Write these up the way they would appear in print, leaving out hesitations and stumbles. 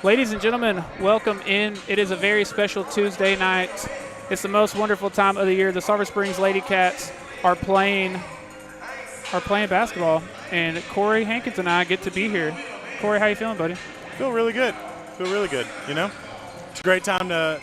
Ladies and gentlemen, welcome in. It is a very special Tuesday night. It's the most wonderful time of the year. The Sulphur Springs Lady Cats are playing basketball, and Korey, Hankins, and I get to be here. Korey, how you feeling, buddy? Feel really good. You know, it's a great time to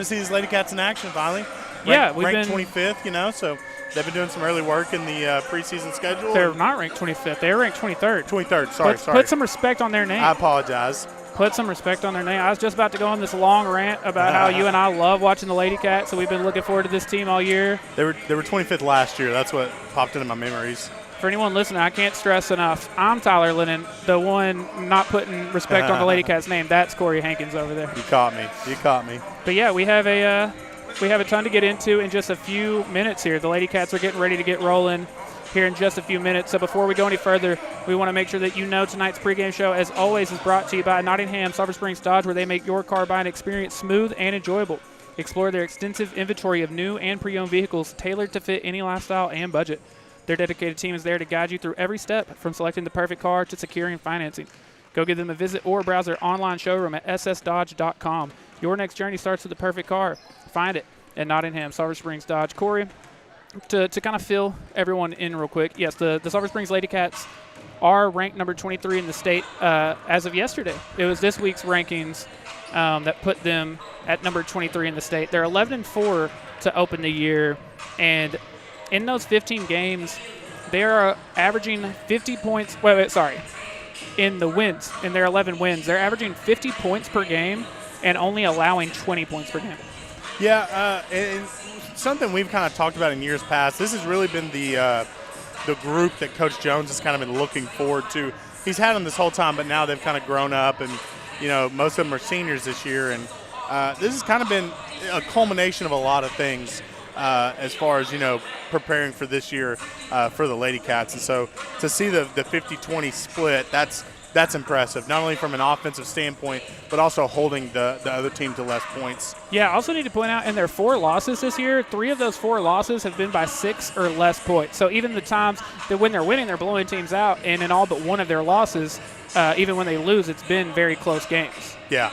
see these Lady Cats in action finally. Ranked 25th. You know, so they've been doing some early work in the preseason schedule. They're not ranked 25th. They're ranked 23rd. 23rd. Sorry. Put some respect on their name. I apologize. Put some respect on their name. I was just about to go on this long rant about how you and I love watching the Lady Cats, so we've been looking forward to this team all year. They were 25th last year. That's what popped into my memories. For anyone listening, I can't stress enough, I'm Tyler Lennon, the one not putting respect on the Lady Cats' name. That's Korey Hankins over there. You caught me. But yeah, we have a ton to get into in just a few minutes here. The Lady Cats are getting ready to get rolling here in just a few minutes. So before we go any further, we want to make sure that you know tonight's pregame show, as always, is brought to you by Nottingham Sulphur Springs Dodge, where they make your car buying experience smooth and enjoyable. Explore their extensive inventory of new and pre-owned vehicles tailored to fit any lifestyle and budget. Their dedicated team is there to guide you through every step, from selecting the perfect car to securing financing. Go give them a visit or browse their online showroom at ssdodge.com. Your next journey starts with the perfect car. Find it at Nottingham Sulphur Springs Dodge. Korey, to kind of fill everyone in real quick, yes, the Sulphur Springs Lady Cats are ranked number 23 in the state as of yesterday. It was this week's rankings that put them at number 23 in the state. They're 11-4 to open the year, and in those 15 games, they are averaging 50 points. In the wins, in their 11 wins, they're averaging 50 points per game and only allowing 20 points per game. Yeah, and something we've kind of talked about in years past. This has really been the group that Coach Jones has kind of been looking forward to. He's had them this whole time, but now they've kind of grown up, and you know, most of them are seniors this year, and this has kind of been a culmination of a lot of things as far as, you know, preparing for this year for the Lady Cats. And so to see the 50-20 split, that's impressive, not only from an offensive standpoint, but also holding the other team to less points. Yeah, I also need to point out, in their 4 losses this year, 3 of those 4 losses have been by 6 or less points. So even the times that when they're winning, they're blowing teams out, and in all but one of their losses, even when they lose, it's been very close games. Yeah.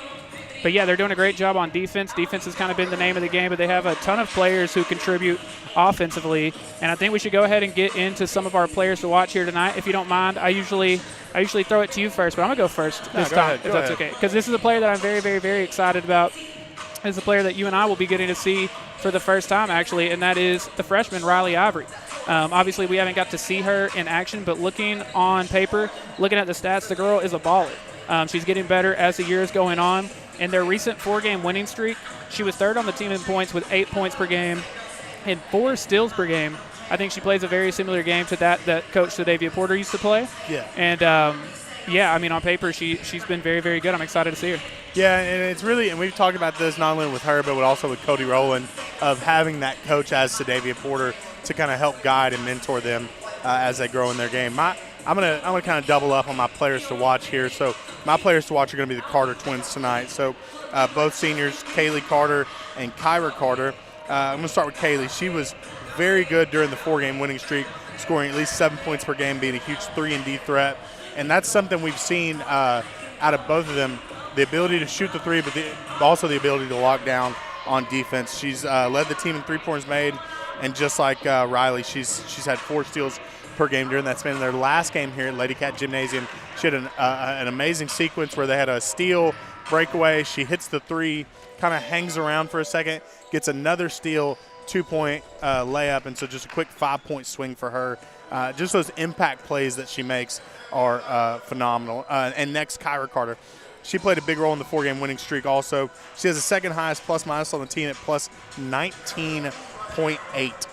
But, yeah, they're doing a great job on defense. Defense has kind of been the name of the game, but they have a ton of players who contribute offensively. And I think we should go ahead and get into some of our players to watch here tonight. If you don't mind, I usually throw it to you first, but I'm going to go first this time, if that's okay. Because this is a player that I'm very, very, very excited about. It's a player that you and I will be getting to see for the first time, actually, and that is the freshman, Riley Ivory. Obviously, we haven't got to see her in action, but looking on paper, looking at the stats, the girl is a baller. She's getting better as the year is going on. In their recent 4-game winning streak, she was third on the team in points with 8 points per game and 4 steals per game. I think she plays a very similar game to that Coach Sadavia Porter used to play. Yeah. And, I mean, on paper, she's been very, very good. I'm excited to see her. Yeah, and it's really – and we've talked about this not only with her but also with Cody Rowland, of having that coach as Sadavia Porter to kind of help guide and mentor them as they grow in their game. I'm gonna kind of double up on my players to watch here. So my players to watch are going to be the Carter twins tonight. So both seniors, Kaylee Carter and Kyra Carter. I'm going to start with Kaylee. She was very good during the 4-game winning streak, scoring at least 7 points per game, being a huge 3-and-D threat. And that's something we've seen out of both of them, the ability to shoot the three, but also the ability to lock down on defense. She's led the team in 3-pointers made, and just like Riley, she's had 4 steals per game during that span. In their last game here at Lady Cat Gymnasium, she had an amazing sequence where they had a steal, breakaway. She hits the 3, kind of hangs around for a second, gets another steal, 2-point layup, and so just a quick 5-point swing for her. Just those impact plays that she makes are phenomenal. And next, Kyra Carter. She played a big role in the 4-game winning streak also. She has the second highest plus-minus on the team at plus 19.8.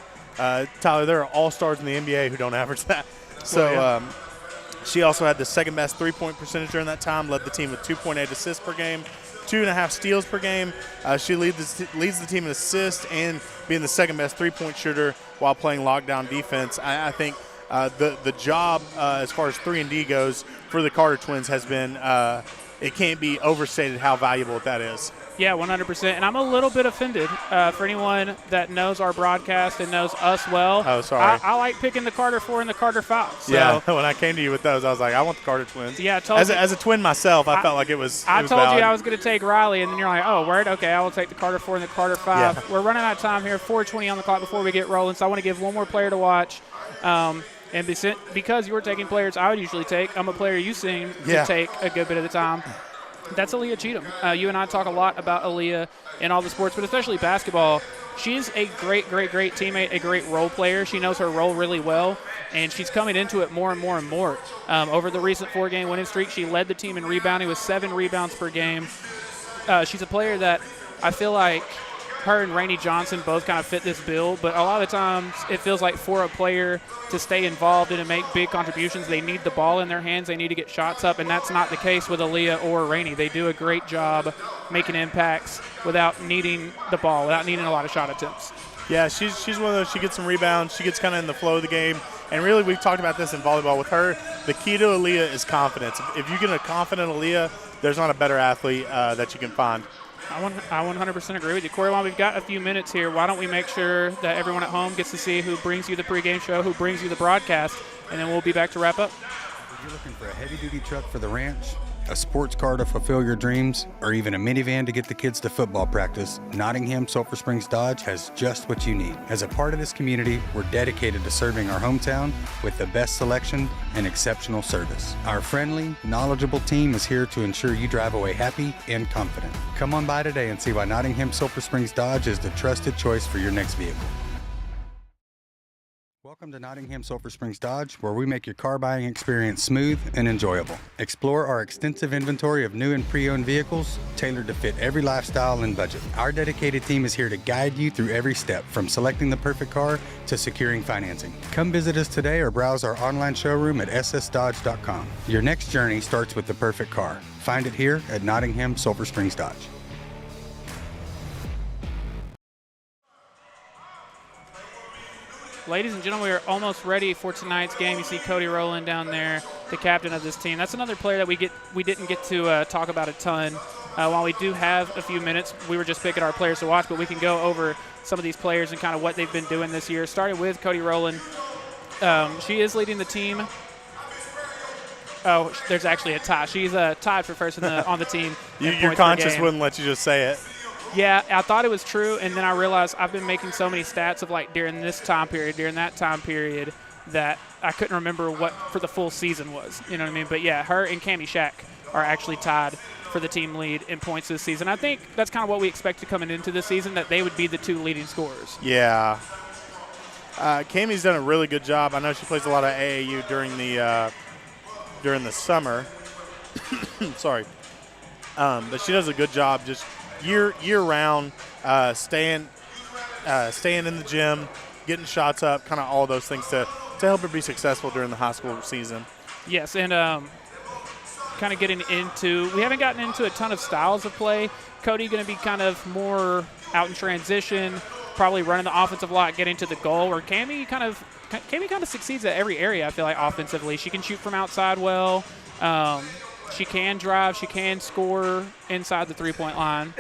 Tyler, there are all-stars in the NBA who don't average that. So she also had the second-best 3-point percentage during that time, led the team with 2.8 assists per game, 2.5 steals per game. She leads the team in assists and being the second-best 3-point shooter while playing lockdown defense. I think the job as far as 3-and-D goes for the Carter twins has been it can't be overstated how valuable that is. Yeah, 100%. And I'm a little bit offended for anyone that knows our broadcast and knows us well. Oh, sorry. I like picking the Carter 4 and the Carter 5. So. Yeah, when I came to you with those, I was like, I want the Carter twins. Yeah, as a twin myself, I felt like it was I was told valid. you I was going to take Riley, and then you're like, oh, word? Okay, I will take the Carter 4 and the Carter 5. Yeah. We're running out of time here, 4:20 on the clock before we get rolling, so I want to give one more player to watch. And because you were taking players I would usually take, I'm a player you seem to take a good bit of the time. That's Aaliyah Cheatham. You and I talk a lot about Aaliyah in all the sports, but especially basketball. She's a great, great, great teammate, a great role player. She knows her role really well, and she's coming into it more and more and more. Over the recent 4-game winning streak, she led the team in rebounding with 7 rebounds per game. She's a player that I feel like her and Rainey Johnson both kind of fit this bill, but a lot of times it feels like for a player to stay involved and to make big contributions, they need the ball in their hands, they need to get shots up, and that's not the case with Aaliyah or Rainey. They do a great job making impacts without needing the ball, without needing a lot of shot attempts. Yeah, she's one of those, she gets some rebounds, she gets kind of in the flow of the game, and really we've talked about this in volleyball with her. The key to Aaliyah is confidence. If you get a confident Aaliyah, there's not a better athlete that you can find. I 100% agree with you. Korey, while we've got a few minutes here, why don't we make sure that everyone at home gets to see who brings you the pregame show, who brings you the broadcast, and then we'll be back to wrap up. If you're looking for a heavy-duty truck for the ranch, a sports car to fulfill your dreams, or even a minivan to get the kids to football practice, Nottingham Sulphur Springs Dodge has just what you need. As a part of this community, we're dedicated to serving our hometown with the best selection and exceptional service. Our friendly, knowledgeable team is here to ensure you drive away happy and confident. Come on by today and see why Nottingham Sulphur Springs Dodge is the trusted choice for your next vehicle. Welcome to Nottingham Sulphur Springs Dodge, where we make your car buying experience smooth and enjoyable. Explore our extensive inventory of new and pre-owned vehicles, tailored to fit every lifestyle and budget. Our dedicated team is here to guide you through every step, from selecting the perfect car to securing financing. Come visit us today or browse our online showroom at ssdodge.com. Your next journey starts with the perfect car. Find it here at Nottingham Sulphur Springs Dodge. Ladies and gentlemen, we are almost ready for tonight's game. You see Cody Rowland down there, the captain of this team. That's another player that we didn't get to talk about a ton. While we do have a few minutes, we were just picking our players to watch, but we can go over some of these players and kind of what they've been doing this year. Starting with Cody Rowland. She is leading the team. Oh, there's actually a tie. She's tied for first on the team. Your conscience wouldn't let you just say it. Yeah, I thought it was true, and then I realized I've been making so many stats of like during this time period, during that time period, that I couldn't remember what for the full season was. You know what I mean? But yeah, her and Cammie Shack are actually tied for the team lead in points this season. I think that's kind of what we expected coming into the season, that they would be the 2 leading scorers. Yeah. Cammie's done a really good job. I know she plays a lot of AAU during the summer. Sorry. But she does a good job just year round, staying in the gym, getting shots up, kind of all those things to help her be successful during the high school season. Yes, and kind of getting into, we haven't gotten into a ton of styles of play. Cody going to be kind of more out in transition, probably running the offensive lot, getting to the goal. Or Cammie kind of succeeds at every area. I feel like offensively, she can shoot from outside well. She can drive. She can score inside the 3-point line.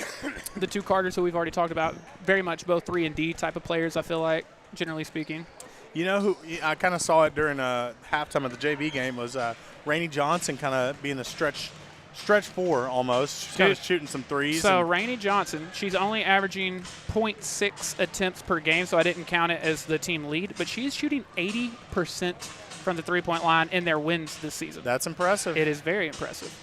The 2 Carters who we've already talked about, very much both 3 and D type of players, I feel like, generally speaking. You know who I kind of saw it during halftime of the JV game was Rainey Johnson kind of being a stretch 4 almost. She's kind of shooting some threes. So Rainey Johnson, she's only averaging 0.6 attempts per game, so I didn't count it as the team lead, but she's shooting 80% from the 3-point line in their wins this season. That's impressive. It is very impressive.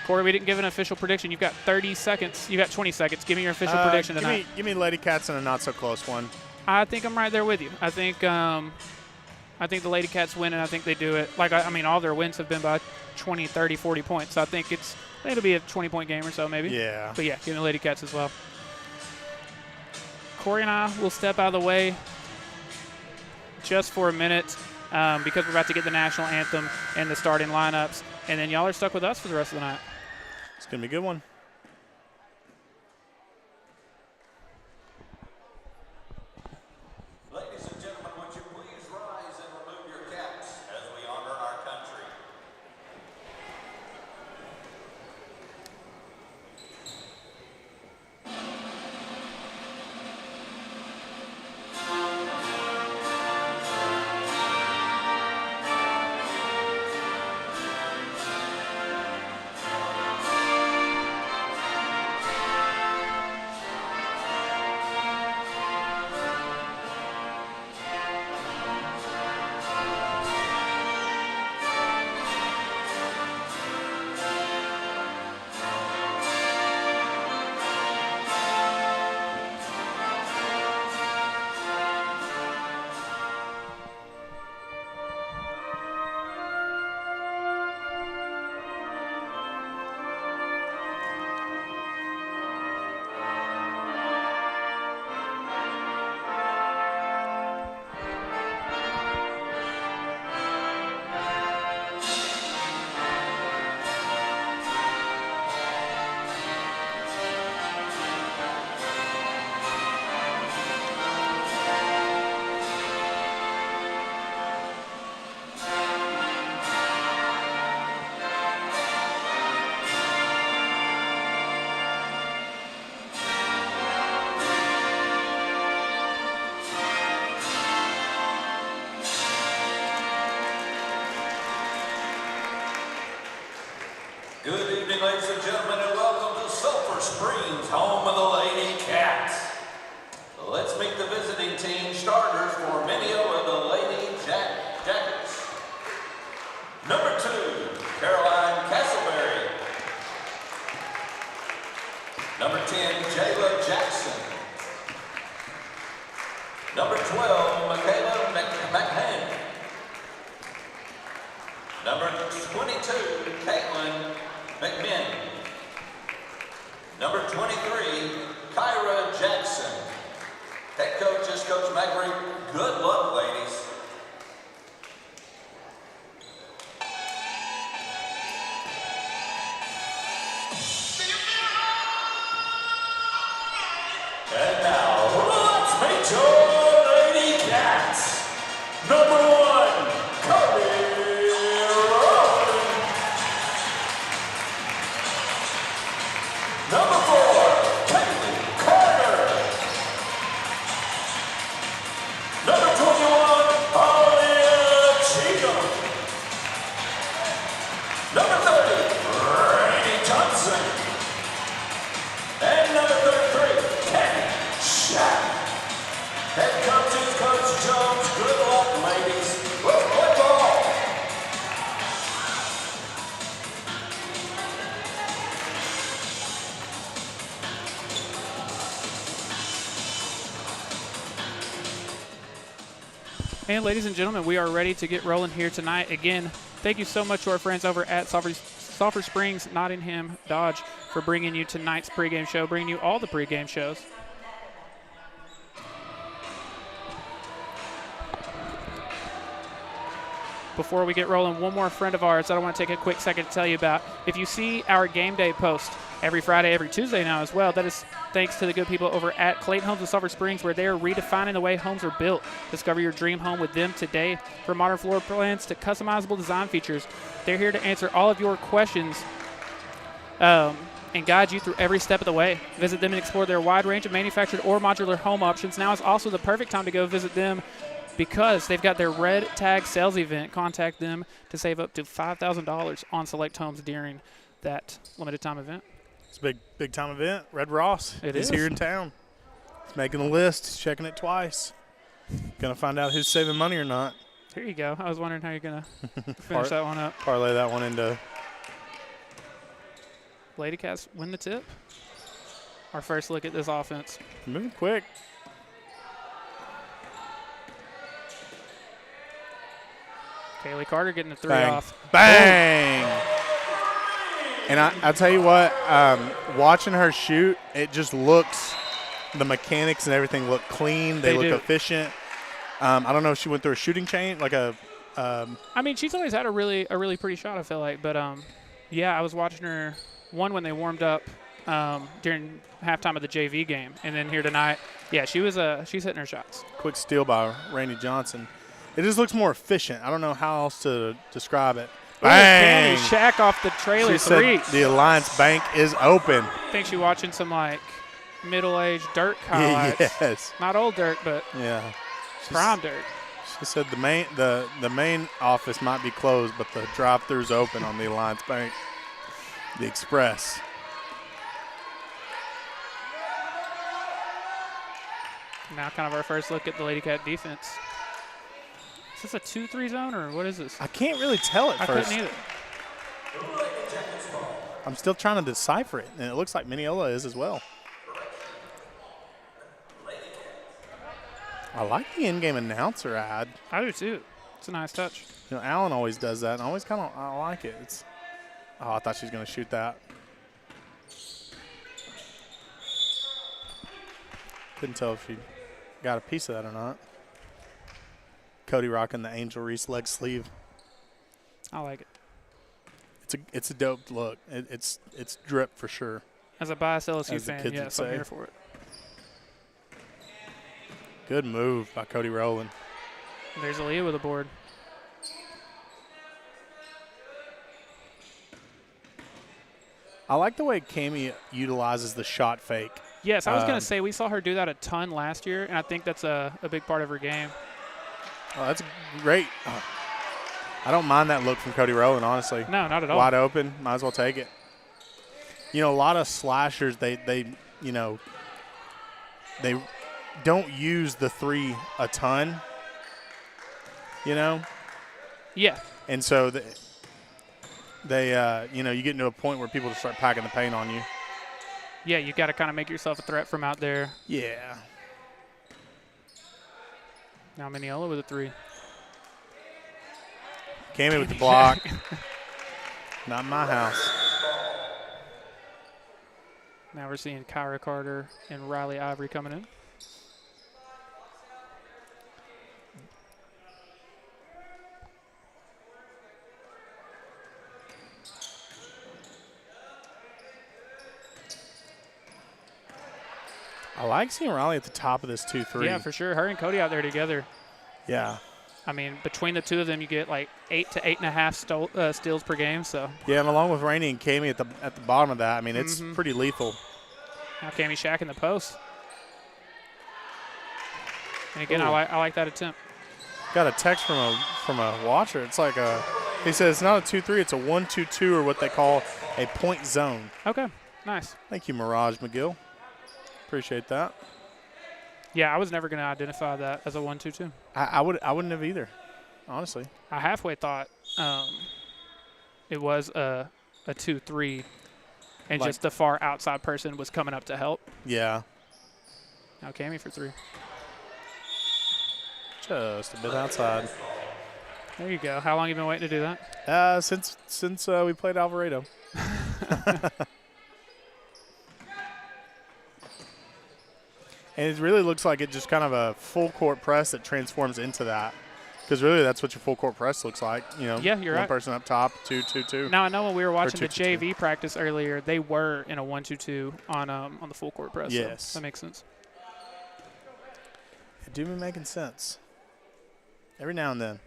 Korey, we didn't give an official prediction. You've got 30 seconds. You've got 20 seconds. Give me your official prediction tonight. Give me Lady Cats in a not-so-close one. I think I'm right there with you. I think the Lady Cats win, and I think they do it. All their wins have been by 20, 30, 40 points. So I think it'll be a 20-point game or so maybe. Yeah. But, yeah, give me the Lady Cats as well. Korey and I will step out of the way just for a minute because we're about to get the national anthem and the starting lineups. And then y'all are stuck with us for the rest of the night. It's going to be a good one. Ladies and gentlemen, would you please rise and remove your caps as we honor our country? Good evening, ladies and gentlemen, and welcome to Sulphur Springs, home of the Lady Cats. Let's meet the visiting team starters for Mineola Lady Yellowjackets. Number 2, Caroline Castleberry. Number 10, Jayla Jackson. Number 12, Michaela McHann. Number 22, Caitlin McMinn. Number 23, Kyra Jackson. Head coach is Coach Magritte. Good luck, ladies. And now, let's meet your Lady Cats. Number 1, Korey. Number 4, Kaylee Carter. Number 21, Alia Cheatham. Number 30, Rainey Johnson. And number 33, Kenny Shack. Head coach is Coach Jones. Good luck, ladies. Let's play ball. And ladies and gentlemen, we are ready to get rolling here tonight. Again, thank you so much to our friends over at Sulphur Springs, Nottingham, Dodge for bringing you tonight's pregame show, bringing you all the pregame shows. Before we get rolling, one more friend of ours that I want to take a quick second to tell you about. If you see our game day post every Friday, every Tuesday now as well, that is thanks to the good people over at Clayton Homes of Sulphur Springs, where they are redefining the way homes are built. Discover your dream home with them today. From modern floor plans to customizable design features, they're here to answer all of your questions and guide you through every step of the way. Visit them and explore their wide range of manufactured or modular home options. Now is also the perfect time to go visit them because they've got their Red Tag sales event. Contact them to save up to $5,000 on select homes during that limited time event. It's a big time event. Red Ross is here in town. He's making the list. He's checking it twice. Gonna find out who's saving money or not. Here you go. I was wondering how you're gonna finish that one up. Parlay that one into Lady Cats win the tip. Our first look at this offense. moving quick. Kaylee Carter getting the 3 Bang. off. Bang! And I'll tell you what, watching her shoot, it just looks, the mechanics and everything look clean. They look efficient. I don't know if she went through a shooting change, like a I mean, she's always had a really pretty shot, I feel like. But, yeah, I was watching her, one when they warmed up during halftime of the JV game. And then here tonight, yeah, she's hitting her shots. quick steal by Rainey Johnson. It just looks more efficient. I don't know how else to describe it. Bang! Shack off the trailer She three. said the Alliance Bank is open. I think she's watching some, like, middle-aged Dirk highlights. Yes. Not old Dirk, but Yeah. prime Dirk. She said the main office might be closed, but the drive-thru's open on the Alliance Bank. The Express. Now kind of our first look at the Lady Cat defense. Is this a 2-3 zone or what is this? I can't really tell at I first. couldn't either. I'm still trying to decipher it, and it looks like Mineola is as well. I like the in-game announcer ad. I do too. It's a nice touch. You know, Alan always does that, and I like it. Oh, I thought she was going to shoot that. Couldn't tell if she got a piece of that or not. Cody rocking the Angel Reese leg sleeve. I like it. It's a dope look. It's drip for sure. As a biased LSU As the fan, kids would yes, I'm say. here for it. Good move by Cody Rowland. And there's Aaliyah with a board. I like the way Cammie utilizes the shot fake. Yes, I was going to say we saw her do that a ton last year, and I think that's a big part of her game. Oh, that's great. I don't mind that look from Cody Rowland, honestly. No, not at all. Wide open, might as well take it. you know, a lot of slashers, they you know, they don't use the 3 a ton, you know? Yeah. And so they you know, you get into a point where people just start packing the paint on you. Yeah, you got to kind of make yourself a threat from out there. Yeah. Now Mineola with a 3. Came in with the block. Not in my house. Now we're seeing Kyra Carter and Riley Ivory coming in. I like seeing Riley at the top of this 2-3. Yeah, for sure. Her and Cody out there together. Yeah. I mean, between the two of them, you get like 8 to 8.5 steals per game. So Yeah, and along with Rainey and Kami at the bottom of that, I mean, it's pretty lethal. now Kami Shack in the post. And again, Ooh. I like that attempt. Got a text from a watcher. It's like he says it's not a 2-3, it's a 1-2-2, or what they call a point zone. Okay, nice. Thank you, Mirage McGill. Appreciate that. Yeah, I was never going to identify that as a 1-2-2. I wouldn't have either, honestly. I halfway thought it was a 2-3, and Like- just the far outside person was coming up to help. Yeah. Now Kami for 3. Just a bit outside. There you go. How long you been waiting to do that? Since we played Alvarado. And it really looks like it just kind of a full court press that transforms into that. Because really that's what your full court press looks like. You know, Yeah, you're one right. person up top, 2-2-2. Now I know when we were watching the 2-2-2. JV practice earlier, they were in a 1-2-2 on the full court press. Yes. So that makes sense. It do be making sense. Every now and then.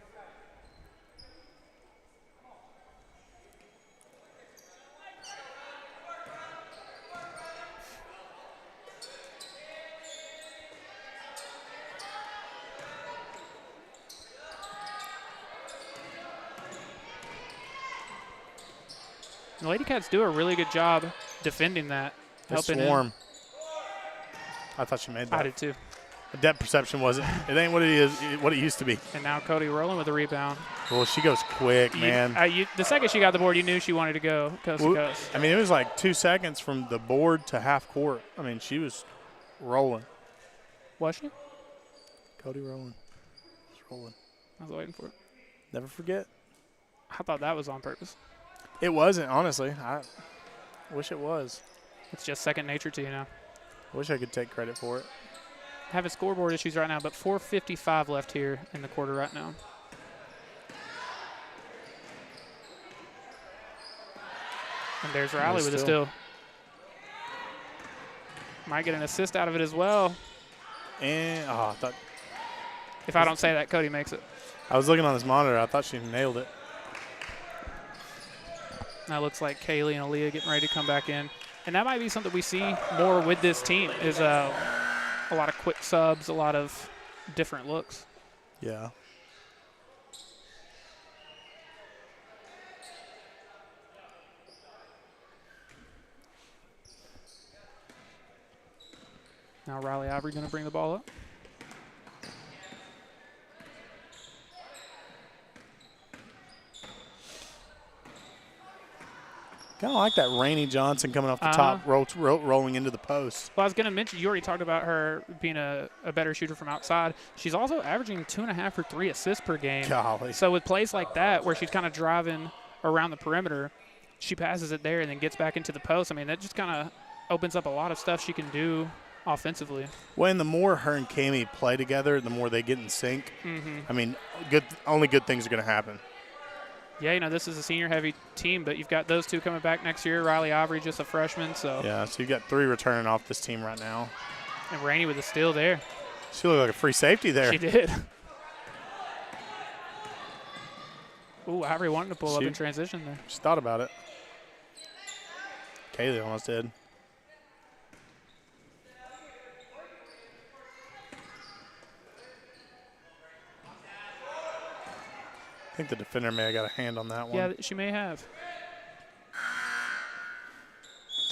The Lady Cats do a really good job defending that. It's helping in. warm. I thought she made that. I did too. The depth perception wasn't. It ain't what it is. What it used to be. And now Cody rolling with a rebound. Well, she goes quick, man. The second she got the board, you knew she wanted to go coast to coast. I mean, it was like 2 seconds from the board to half court. I mean, she was rolling. Was she? Cody rolling. She's rolling. I was waiting for it. Never forget. I thought that was on purpose. It wasn't, honestly. I wish it was. It's just second nature to you now. I wish I could take credit for it. Having scoreboard issues right now, but 4:55 left here in the quarter right now. And there's Riley with a steal. Might get an assist out of it as well. And I thought If I don't say that, Cody makes it. I was looking on this monitor. I thought she nailed it. Now it looks like Kaylee and Aaliyah getting ready to come back in. And that might be something we see more with this team is a lot of quick subs, a lot of different looks. Yeah. Now Riley Ivory going to bring the ball up. Kind of like that Rainey Johnson coming off the top, rolling into the post. Well, I was going to mention, you already talked about her being a better shooter from outside. She's also averaging 2.5 or 3 assists per game. Golly. So with plays like that where she's kind of driving around the perimeter, she passes it there and then gets back into the post. I mean, that just kind of opens up a lot of stuff she can do offensively. Well, and the more her and Kami play together, the more they get in sync. Mm-hmm. I mean, only good things are going to happen. Yeah, you know, this is a senior-heavy team, but you've got those two coming back next year. Riley Ivory, just a freshman. So Yeah, so you've got 3 returning off this team right now. And Rainey with a steal there. She looked like a free safety there. She did. Ooh, Ivory wanting to pull up in transition there. She thought about it. Kaylee almost did. I think the defender may have got a hand on that one. Yeah, she may have.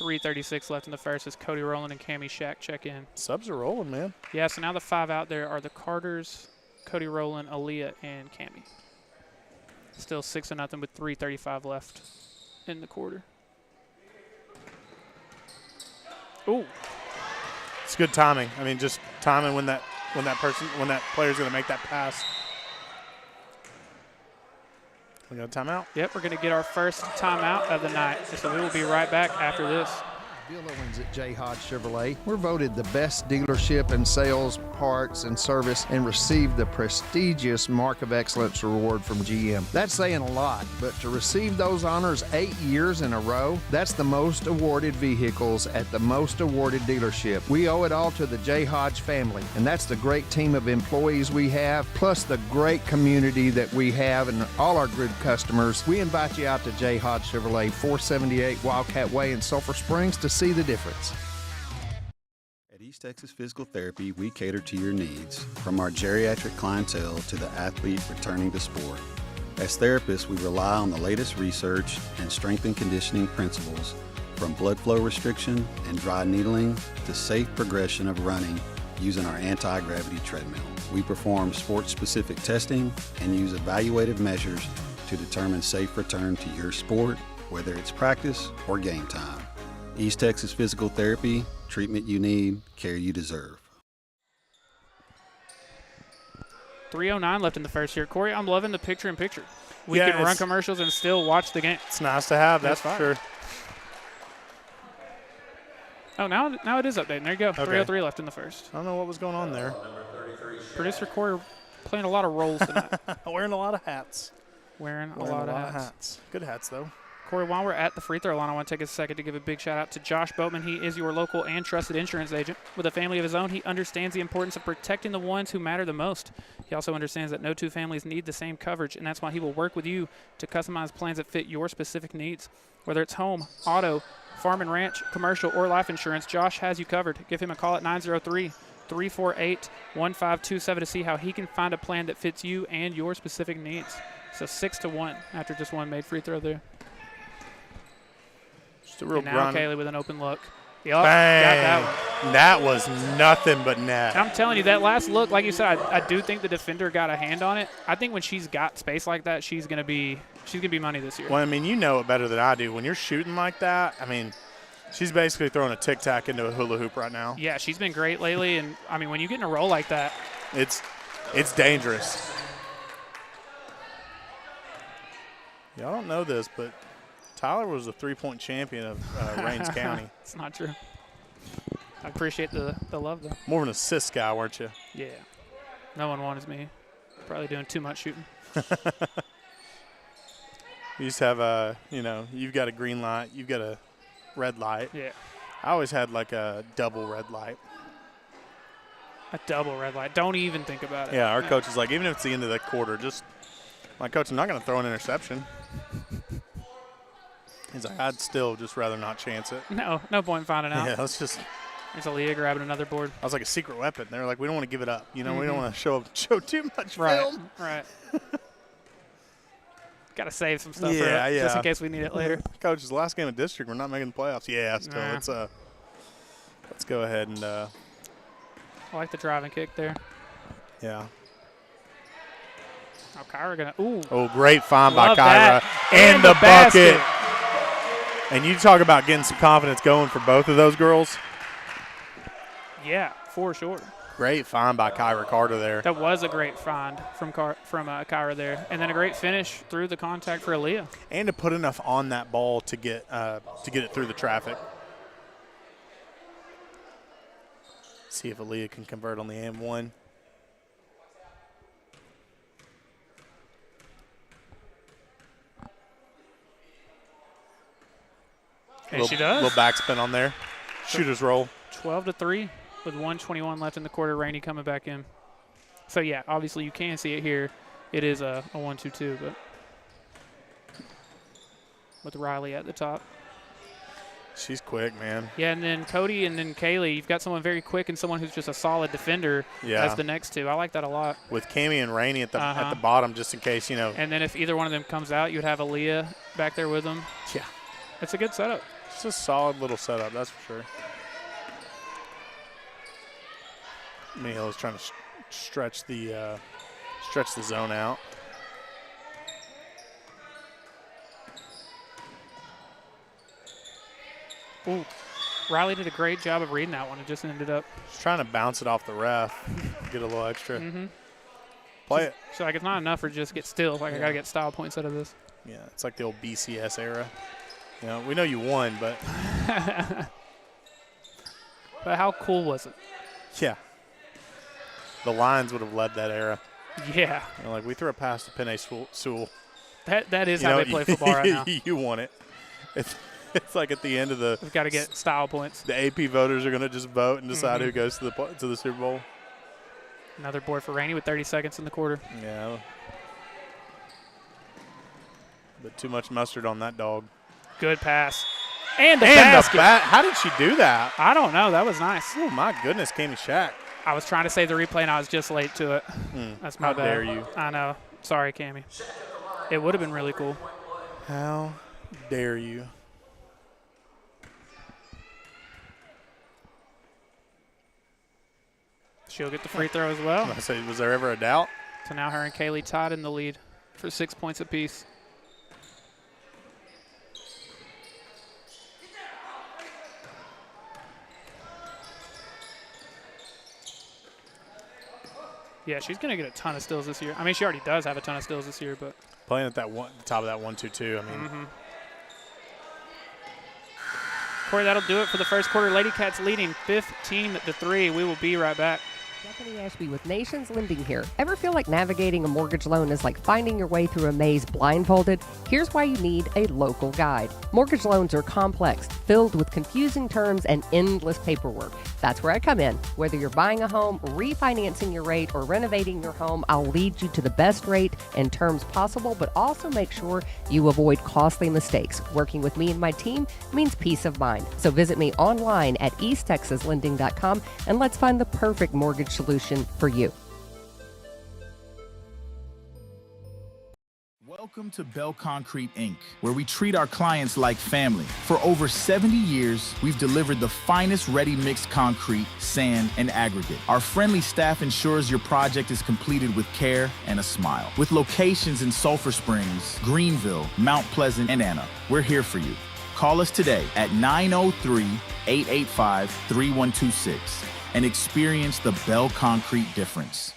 3:36 left in the first as Cody Rowland and Cammie Shack check in. Subs are rolling, man. Yeah, so now the 5 out there are the Carters, Cody Rowland, Aaliyah, and Cammie. Still 6-0 with 3:35 left in the quarter. Ooh. It's good timing. I mean, just timing when that player's going to make that pass. We got a timeout? Yep, we're going to get our first timeout of the night. So we will be right back after this. Bill Owens at J. Hodge Chevrolet. We're voted the best dealership in sales, parts, and service and received the prestigious Mark of Excellence award from GM. That's saying a lot, but to receive those honors 8 years in a row, that's the most awarded vehicles at the most awarded dealership. We owe it all to the J. Hodge family, and that's the great team of employees we have, plus the great community that we have and all our good customers. We invite you out to J. Hodge Chevrolet, 478 Wildcat Way in Sulphur Springs to see the difference. At East Texas Physical Therapy, we cater to your needs, from our geriatric clientele to the athlete returning to sport. As therapists, we rely on the latest research and strength and conditioning principles, from blood flow restriction and dry needling to safe progression of running using our anti-gravity treadmill. We perform sport-specific testing and use evaluative measures to determine safe return to your sport, whether it's practice or game time. East Texas Physical Therapy, treatment you need, care you deserve. 3:09 left in the first here. Korey, I'm loving the picture-in-picture. We Yeah, can run commercials and still watch the game. It's nice to have, that's for fine. sure. Oh, now it is updating. There you go. Okay. 3:03 left in the first. I don't know what was going on there. Producer Korey playing a lot of roles tonight. Wearing a lot of hats. Wearing a lot of hats. Good hats, though. Korey, while we're at the free throw line, I want to take a second to give a big shout out to Josh Boatman. He is your local and trusted insurance agent. With a family of his own, he understands the importance of protecting the ones who matter the most. He also understands that no two families need the same coverage, and that's why he will work with you to customize plans that fit your specific needs. Whether it's home, auto, farm and ranch, commercial, or life insurance, Josh has you covered. Give him a call at 903-348-1527 to see how he can find a plan that fits you and your specific needs. So 6-1 after just one made free throw there. Just a real And now grind. Kaylee with an open look. Yep, Bang. got that one. That was nothing but net. I'm telling you, that last look, like you said, I do think the defender got a hand on it. I think when she's got space like that, she's gonna be money this year. Well, I mean, you know it better than I do. When you're shooting like that, I mean, she's basically throwing a tic-tac into a hula hoop right now. Yeah, she's been great lately, and I mean, when you get in a roll like that, It's dangerous. Y'all don't know this, but Tyler was a three-point champion of Rains County. It's not true. I appreciate the love, though. More of an assist guy, weren't you? Yeah. No one wanted me. Probably doing too much shooting. You just have you've got a green light, you've got a red light. Yeah. I always had like a double red light. A double red light. Don't even think about it. Yeah, our coach is like, even if it's the end of the quarter, my coach, I'm not going to throw an interception. He's like, I'd still just rather not chance it. No point in finding out. Yeah, let's just. There's Aaliyah grabbing another board. I was like a secret weapon. They were like, we don't want to give it up. We don't want to show too much Right. film. Right. Got to save some stuff Yeah, for it, yeah. just in case we need it later. Coach, it's the last game of district. We're not making the playoffs. Yeah, still. Nah. Let's go ahead and. I like the driving kick there. Yeah. Oh, Kyra gonna. Ooh. Oh, great find by Love Kyra. that. And the basket. bucket. And you talk about getting some confidence going for both of those girls. Yeah, for sure. Great find by Kyra Carter there. That was a great find from Kyra there, and then a great finish through the contact for Aaliyah. And to put enough on that ball to get it through the traffic. See if Aaliyah can convert on the M1. And she does. Little backspin on there. Shooter's roll. 12-3 with 1:21 left in the quarter. Rainey coming back in. So, yeah, obviously you can see it here. It is a 1-2-2, but with Riley at the top. She's quick, man. Yeah, and then Cody and then Kaylee, you've got someone very quick and someone who's just a solid defender as the next two. I like that a lot. With Cammie and Rainey at the bottom, just in case, And then if either one of them comes out, you'd have Aaliyah back there with them. Yeah. It's a good setup. It's a solid little setup, that's for sure. Mineola's trying to stretch the zone out. Ooh, Riley did a great job of reading that one. It just ended up. Just trying to bounce it off the ref, get a little extra. Play it. So like it's not enough for just get still. Like I gotta get style points out of this. Yeah, it's like the old BCS era. You know, we know you won, but But how cool was it? yeah, the Lions would have led that era. Yeah, You know, like we threw it past the Penny Sewell. that is You how know, they play football right now. You won it. It's like at the end of We've got to get style points. the AP voters are going to just vote and decide who goes to the Super Bowl. Another board for Rainey with 30 seconds in the quarter. Yeah. But too much mustard on that dog. Good pass. And the And basket. the bat. How did she do that? I don't know. That was nice. Oh, my goodness, Kami Shack. I was trying to save the replay, and I was just late to it. That's my How bad. dare you. I know. Sorry, Cami. It would have been really cool. How dare you. She'll get the free throw as well. I say, was there ever a doubt? So now her and Kaylee tied in the lead for 6 points apiece. Yeah, she's going to get a ton of steals this year. I mean, she already does have a ton of steals this year, but. Playing at that one, top of that 1-2-2. I mean, Korey, that'll do it for the first quarter. Lady Cats leading 15-3. We will be right back. Stephanie Ashby with Nations Lending here. Ever feel like navigating a mortgage loan is like finding your way through a maze blindfolded? Here's why you need a local guide. Mortgage loans are complex, filled with confusing terms and endless paperwork. That's where I come in. Whether you're buying a home, refinancing your rate, or renovating your home, I'll lead you to the best rate and terms possible, but also make sure you avoid costly mistakes. Working with me and my team means peace of mind. So visit me online at easttexaslending.com and let's find the perfect mortgage solution for you. Welcome to Bell Concrete Inc., where we treat our clients like family. For over 70 years, we've delivered the finest ready-mixed concrete, sand, and aggregate. Our friendly staff ensures your project is completed with care and a smile. With locations in Sulphur Springs, Greenville, Mount Pleasant, and Anna, we're here for you. Call us today at 903-885-3126 and experience the Bell Concrete difference.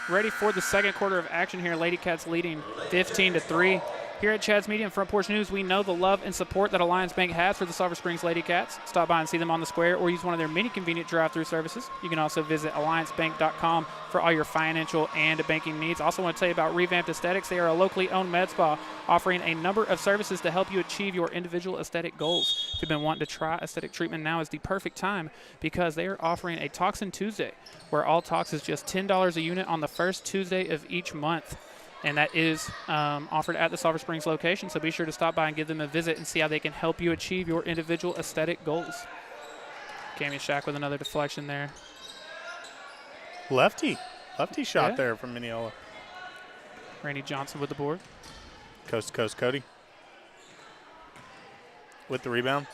Ready for the second quarter of action here. Lady Cats leading 15-3. Here at Chad's Media and Front Porch News, we know the love and support that Alliance Bank has for the Sulphur Springs Lady Cats. Stop by and see them on the square or use one of their many convenient drive-through services. You can also visit alliancebank.com for all your financial and banking needs. Also want to tell you about Revamped Aesthetics. They are a locally owned med spa offering a number of services to help you achieve your individual aesthetic goals. If you've been wanting to try aesthetic treatment, now is the perfect time because they are offering a Toxin Tuesday where all tox is just $10 a unit on the first Tuesday of each month. And that is offered at the Sulphur Springs location, so be sure to stop by and give them a visit and see how they can help you achieve your individual aesthetic goals. Kami Shack with another deflection there. lefty shot there from Mineola. Randy Johnson with the board. Coast to coast, Cody. With the rebound.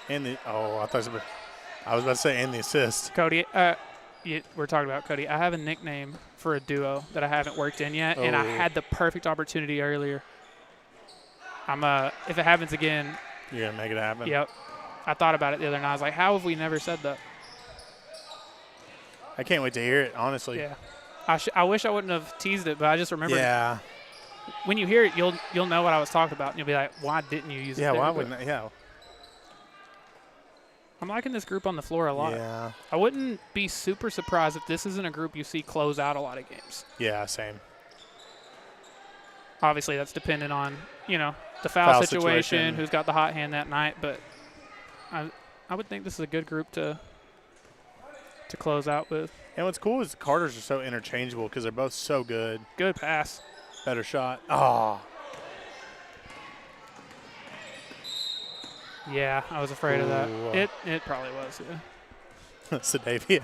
And the, I was about to say, and the assist. Cody, we're talking about Cody. I have a nickname for a duo that I haven't worked in yet, and I had the perfect opportunity earlier. If it happens again. You're going to make it happen? Yep. I thought about it the other night. I was like, how have we never said that? I can't wait to hear it, honestly. Yeah. I wish I wouldn't have teased it, but I just remembered. Yeah. When you hear it, you'll know what I was talking about, and you'll be like, why didn't you use it? Yeah, there? why wouldn't I? Yeah. I'm liking this group on the floor a lot. Yeah. I wouldn't be super surprised if this isn't a group you see close out a lot of games. Yeah, same. Obviously, that's dependent on, the foul situation, who's got the hot hand that night, but I would think this is a good group to close out with. And what's cool is the Carters are so interchangeable because they're both so good. Good pass. Better shot. Oh. Yeah, I was afraid of that. It probably was, yeah. Sadavia.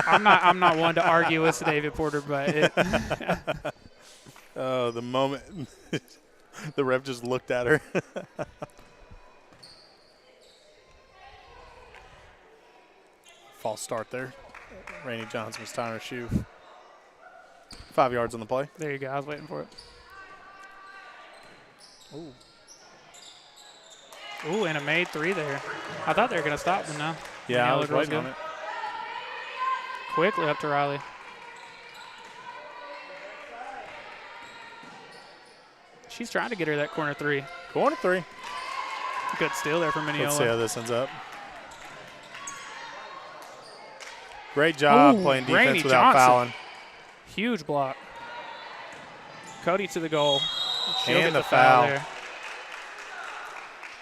I'm not one to argue with Sadavia Porter, but Oh, the moment the ref just looked at her. False start there. Rainey Johnson was tying her shoe. 5 yards on the play. There you go. I was waiting for it. Ooh, and a made 3 there. I thought they were going to stop, but no. Yeah, I was Mineola waiting on it. Quickly up to Riley. She's trying to get her that corner 3. Corner 3. Good steal there from Mineola. Let's see how this ends up. Great job playing defense Rainey without Johnson. fouling. Huge block. Cody to the goal. She'll And get the the foul foul. there.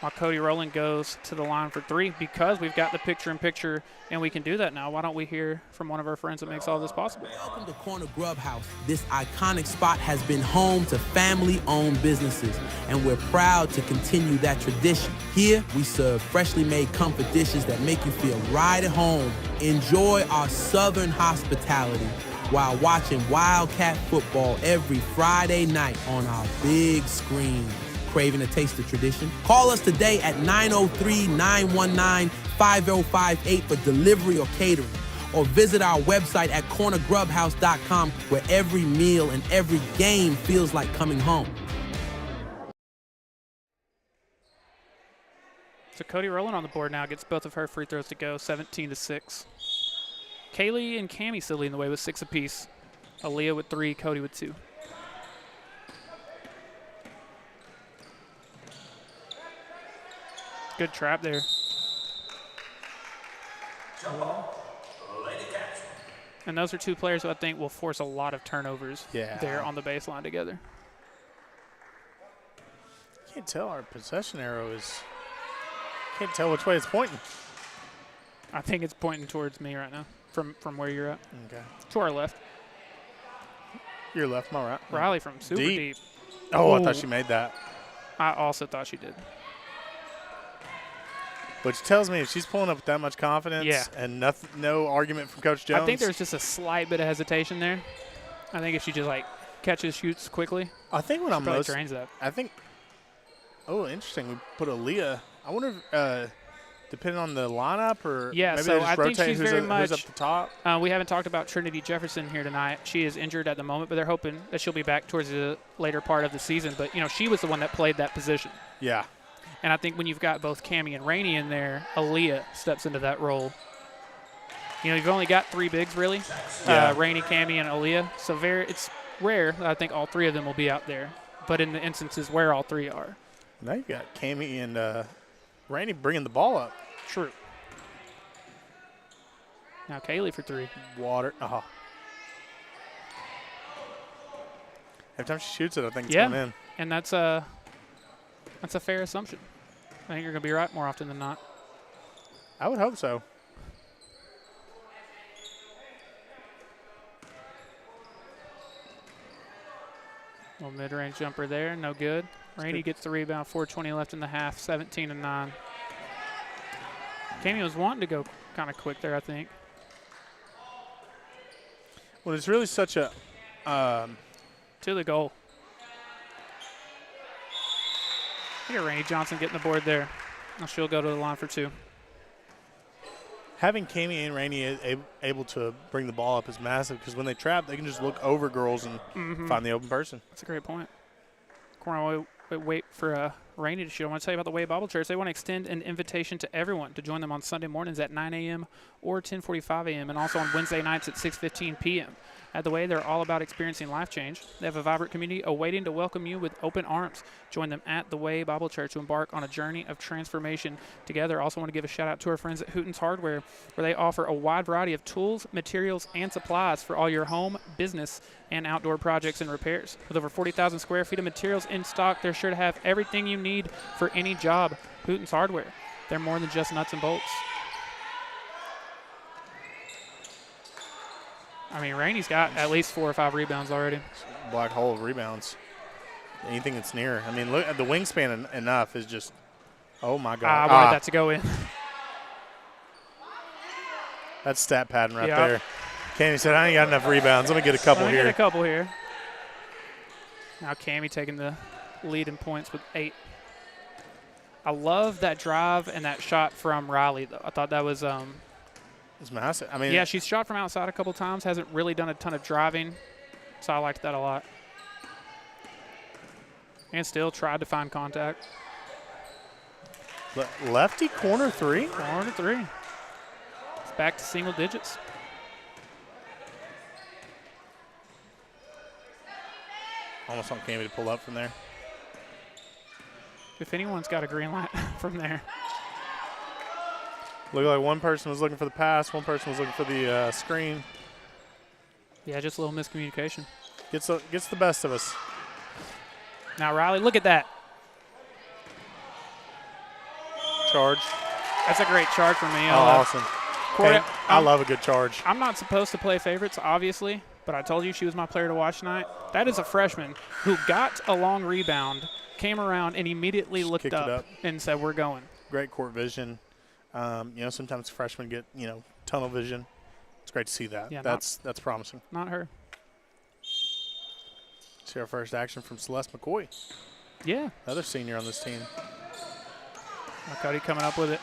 While Cody Rowland goes to the line for 3 because we've got the picture-in-picture and we can do that now. Why don't we hear from one of our friends that makes all this possible? Welcome to Corner Grub House. This iconic spot has been home to family-owned businesses, and we're proud to continue that tradition. Here, we serve freshly made comfort dishes that make you feel right at home. Enjoy our Southern hospitality while watching Wildcat football every Friday night on our big screen. Craving a taste of tradition? Call us today at 903-919-5058 for delivery or catering. Or visit our website at cornergrubhouse.com, where every meal and every game feels like coming home. So Cody Rowland on the board now, gets both of her free throws to go, 17-6. Kaylee and Cammie still leading the way with 6 apiece. Aaliyah with 3, Cody with 2. Good trap there. And those are 2 players who I think will force a lot of turnovers there on the baseline together. Can't tell our possession arrow is. Can't tell which way it's pointing. I think it's pointing towards me right now from where you're at. Okay. To our left. Your left, my right. Riley from super deep. Oh, I thought she made that. I also thought she did. Which tells me if she's pulling up with that much confidence and no argument from Coach Jones. I think there's just a slight bit of hesitation there. I think if she just like catches, shoots quickly. I think when I'm most trains that. I think. Oh, interesting. We put Aaliyah. I wonder if depending on the lineup or maybe so they just I think rotate she's who's very who's much up the top. We haven't talked about Trinity Jefferson here tonight. She is injured at the moment, but they're hoping that she'll be back towards the later part of the season. But she was the one that played that position. Yeah. And I think when you've got both Cammie and Rainey in there, Aaliyah steps into that role. You've only got 3 bigs, really. Yeah. Rainey, Cammie, and Aaliyah. So it's rare that I think all 3 of them will be out there. But in the instances where all 3 are. Now you've got Cammie and Rainey bringing the ball up. True. Now Kaylee for 3. Water. Oh. Every time she shoots it, I think it's going in. And that's a fair assumption. I think you're going to be right more often than not. I would hope so. Little mid-range jumper there, no good. Rainey gets the rebound, 4:20 left in the half, 17-9. Cammie was wanting to go kind of quick there, I think. Well, it's really such a to the goal. Look at Rainey Johnson getting the board there. Now she'll go to the line for 2. Having Cammie and Rainey able to bring the ball up is massive because when they trap, they can just look over girls and find the open person. That's a great point. Corner, wait for Rainey to shoot. I want to tell you about the Way Bible Church. They want to extend an invitation to everyone to join them on Sunday mornings at 9 a.m. or 10:45 a.m. and also on Wednesday nights at 6:15 p.m. At the Way, they're all about experiencing life change. They have a vibrant community awaiting to welcome you with open arms. Join them at the Way Bible Church to embark on a journey of transformation together. I also want to give a shout out to our friends at Hooten's Hardware, where they offer a wide variety of tools, materials, and supplies for all your home, business, and outdoor projects and repairs. With over 40,000 square feet of materials in stock, they're sure to have everything you need for any job. Hooten's Hardware. They're more than just nuts and bolts. I mean, Rainey's got at least 4 or 5 rebounds already. Black hole of rebounds. Anything that's near. I mean, look at the wingspan enough is just, oh my God. I wanted that to go in. That's stat pattern right there. Cammie said, I ain't got enough rebounds. Let me get a couple here. Get a couple here. Now Cammie taking the lead in points with 8. I love that drive and that shot from Riley, though. I thought that was It's massive. I mean, yeah, she's shot from outside a couple times, hasn't really done a ton of driving, so I liked that a lot. And still tried to find contact. lefty corner 3. Corner 3. It's back to single digits. Almost want Cammie to pull up from there. If anyone's got a green light from there. Looked like one person was looking for the pass, one person was looking for the screen. Yeah, just a little miscommunication. Gets the best of us. Now Riley, look at that. Charge. That's a great charge from me. Oh, awesome. Korey, Hey, I love a good charge. I'm not supposed to play favorites, obviously, but I told you she was my player to watch tonight. That is a freshman who got a long rebound, came around, and immediately looked kicked it up up and said, we're going. Great court vision. Sometimes freshmen get, tunnel vision. It's great to see that. Yeah, that's promising. Not her. See our first action from Celeste McCoy. Yeah. Another senior on this team. Now Cody coming up with it.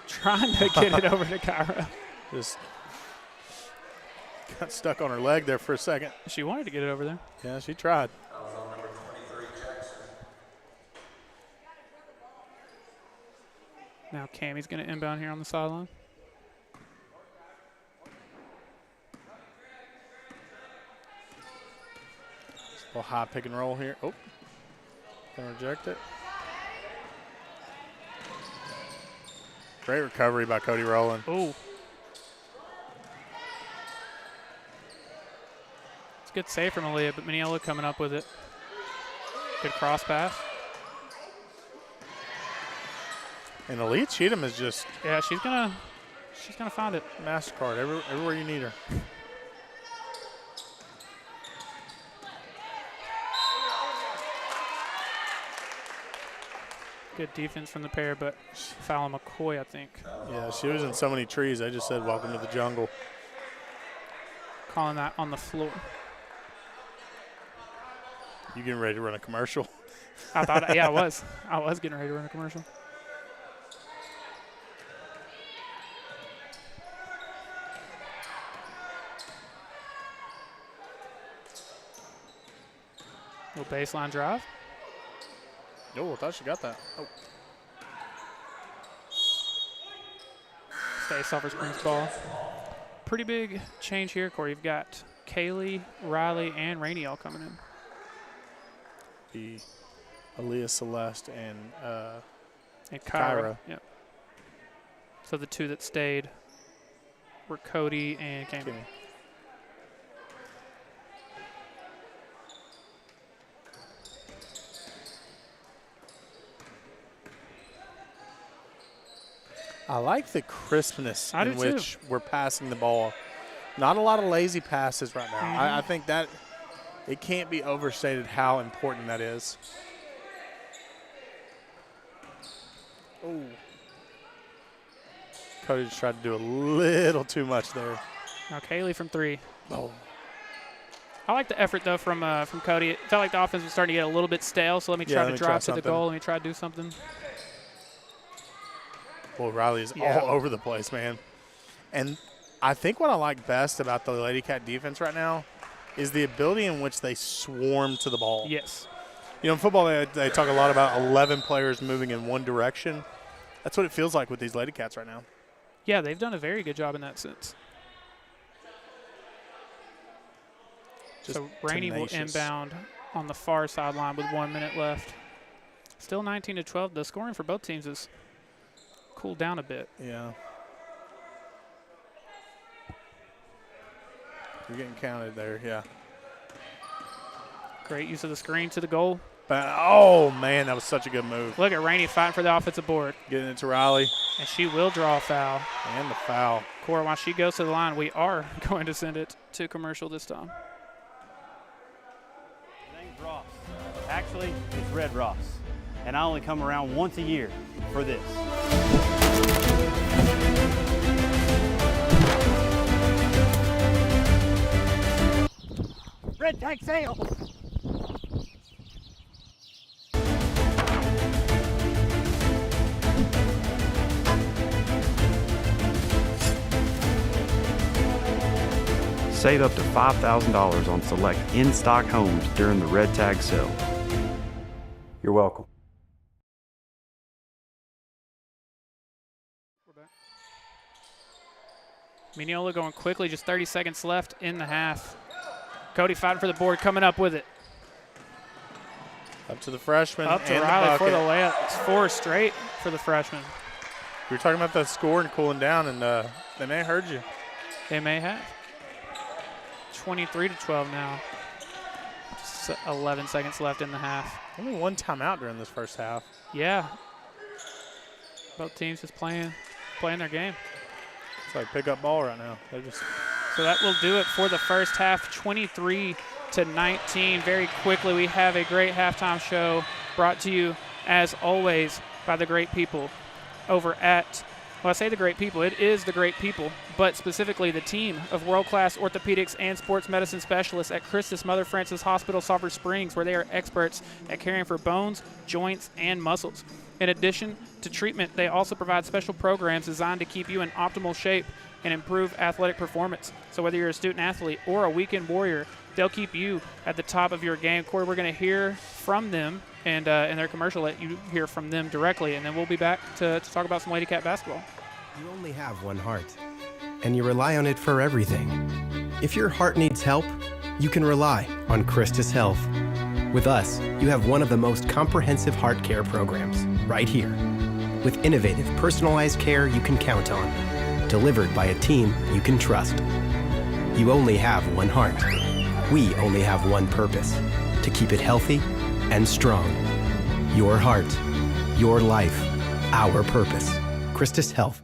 Trying to get it over to Kyra. Just got stuck on her leg there for a second. She wanted to get it over there. Yeah, she tried. Now Cammie's going to inbound here on the sideline. A little high pick and roll here. Oh, gonna reject it. Great recovery by Cody Rowland. Oh. It's a good save from Aaliyah, but Mineola coming up with it. Good cross pass. And Aaliyah Cheatham is just Yeah, she's gonna find it. MasterCard everywhere you need her. Good defense from the pair, but foul on McCoy, I think. Yeah, she was in so many trees. I just said, welcome to the jungle. Calling that on the floor. You getting ready to run a commercial? I thought, yeah, I was. I was getting ready to run a commercial. Little baseline drive. Oh, I thought she got that. Oh. Stay Sulphur Springs ball. Pretty big change here, Corey. You've got Kaylee, Riley, and Rainey all coming in. The Aaliyah Celeste and Kyra. Yep. So the two that stayed were Cody and Cammie. I like the crispness I in do which we're passing the ball. Not a lot of lazy passes right now. Mm-hmm. I think that it can't be overstated how important that is. Oh. Cody just tried to do a little too much there. Now Kaylee from 3. Oh. I like the effort, though, from Cody. It felt like the offense was starting to get a little bit stale, so let me try to drive to the goal. Let me try to do something. Well, Riley is all over the place, man. And I think what I like best about the Lady Cat defense right now is the ability in which they swarm to the ball. Yes. You know, in football, they talk a lot about 11 players moving in one direction. That's what it feels like with these Lady Cats right now. Yeah, they've done a very good job in that sense. Just so Rainey will inbound on the far sideline with 1 minute left. Still 19-12. The scoring for both teams is cooled down a bit. Yeah. You're getting counted there, yeah. Great use of the screen to the goal. But, oh, man, that was such a good move. Look at Rainey fighting for the offensive board. Getting it to Riley. And she will draw a foul. And the foul. Korey, while she goes to the line, we are going to send it to commercial this time. My name's Ross. Actually, it's Red Ross. And I only come around once a year for this. Red tank sail! Save up to $5,000 on select in-stock homes during the Red Tag sale. You're welcome. Mineola going quickly, just 30 seconds left in the half. Cody fighting for the board, coming up with it. Up to the freshman. Up to and Riley the for the bucket. layup. It's 4 straight for the freshman. We were talking about the score and cooling down, and they may have heard you. They may have. 23-12 now. Just 11 seconds left in the half. Only one timeout during this first half. Yeah. Both teams just playing their game. It's like pick-up ball right now. They're just. So that will do it for the first half, 23-19. Very quickly, we have a great halftime show brought to you, as always, by the great people over at, well, I say the great people. It is the great people, but specifically the team of world-class orthopedics and sports medicine specialists at CHRISTUS Mother Frances Hospital, Sulphur Springs, where they are experts at caring for bones, joints, and muscles. In addition to treatment, they also provide special programs designed to keep you in optimal shape and improve athletic performance. So whether you're a student athlete or a weekend warrior, they'll keep you at the top of your game. Korey, we're going to hear from them, and in their commercial, let you hear from them directly, and then we'll be back to talk about some Lady Cat basketball. You only have one heart, and you rely on it for everything. If your heart needs help, you can rely on CHRISTUS Health. With us, you have one of the most comprehensive heart care programs right here, with innovative, personalized care you can count on, delivered by a team you can trust. You only have one heart. We only have one purpose, to keep it healthy and strong. Your heart, your life, our purpose. CHRISTUS Health.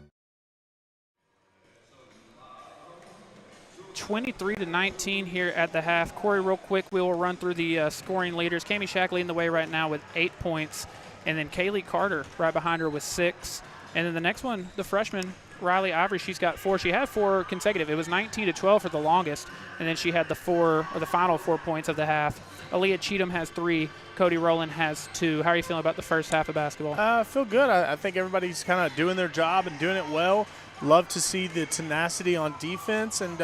23-19 here at the half. Korey, real quick, we will run through the scoring leaders. Cami Shack leading the way right now with 8 points, and then Kaylee Carter right behind her with 6. And then the next one, the freshman, Riley Ivory, she's got 4. She had 4 consecutive. It was 19-12 for the longest, and then she had the final 4 points of the half. Aaliyah Cheatham has 3. Cody Rowland has 2. How are you feeling about the first half of basketball? I feel good. I think everybody's kind of doing their job and doing it well. Love to see the tenacity on defense, and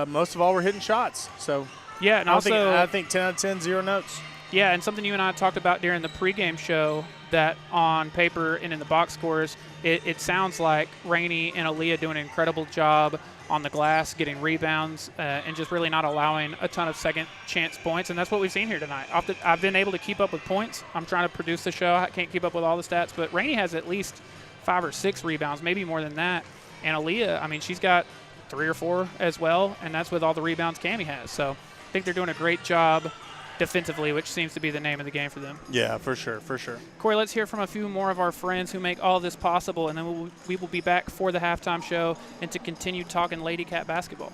most of all, we're hitting shots. So yeah, and I think 10 out of 10, 0 notes. Yeah, and something you and I talked about during the pregame show, that on paper and in the box scores, it sounds like Rainey and Aaliyah doing an incredible job on the glass, getting rebounds, and just really not allowing a ton of second chance points. And that's what we've seen here tonight. I've been able to keep up with points. I'm trying to produce the show. I can't keep up with all the stats, but Rainey has at least 5 or 6 rebounds, maybe more than that. And Aaliyah, I mean, she's got 3 or 4 as well, and that's with all the rebounds Cami has. So I think they're doing a great job defensively, which seems to be the name of the game for them. Yeah, for sure, for sure. Korey, let's hear from a few more of our friends who make all this possible, and then we will be back for the halftime show and to continue talking Lady Cat basketball.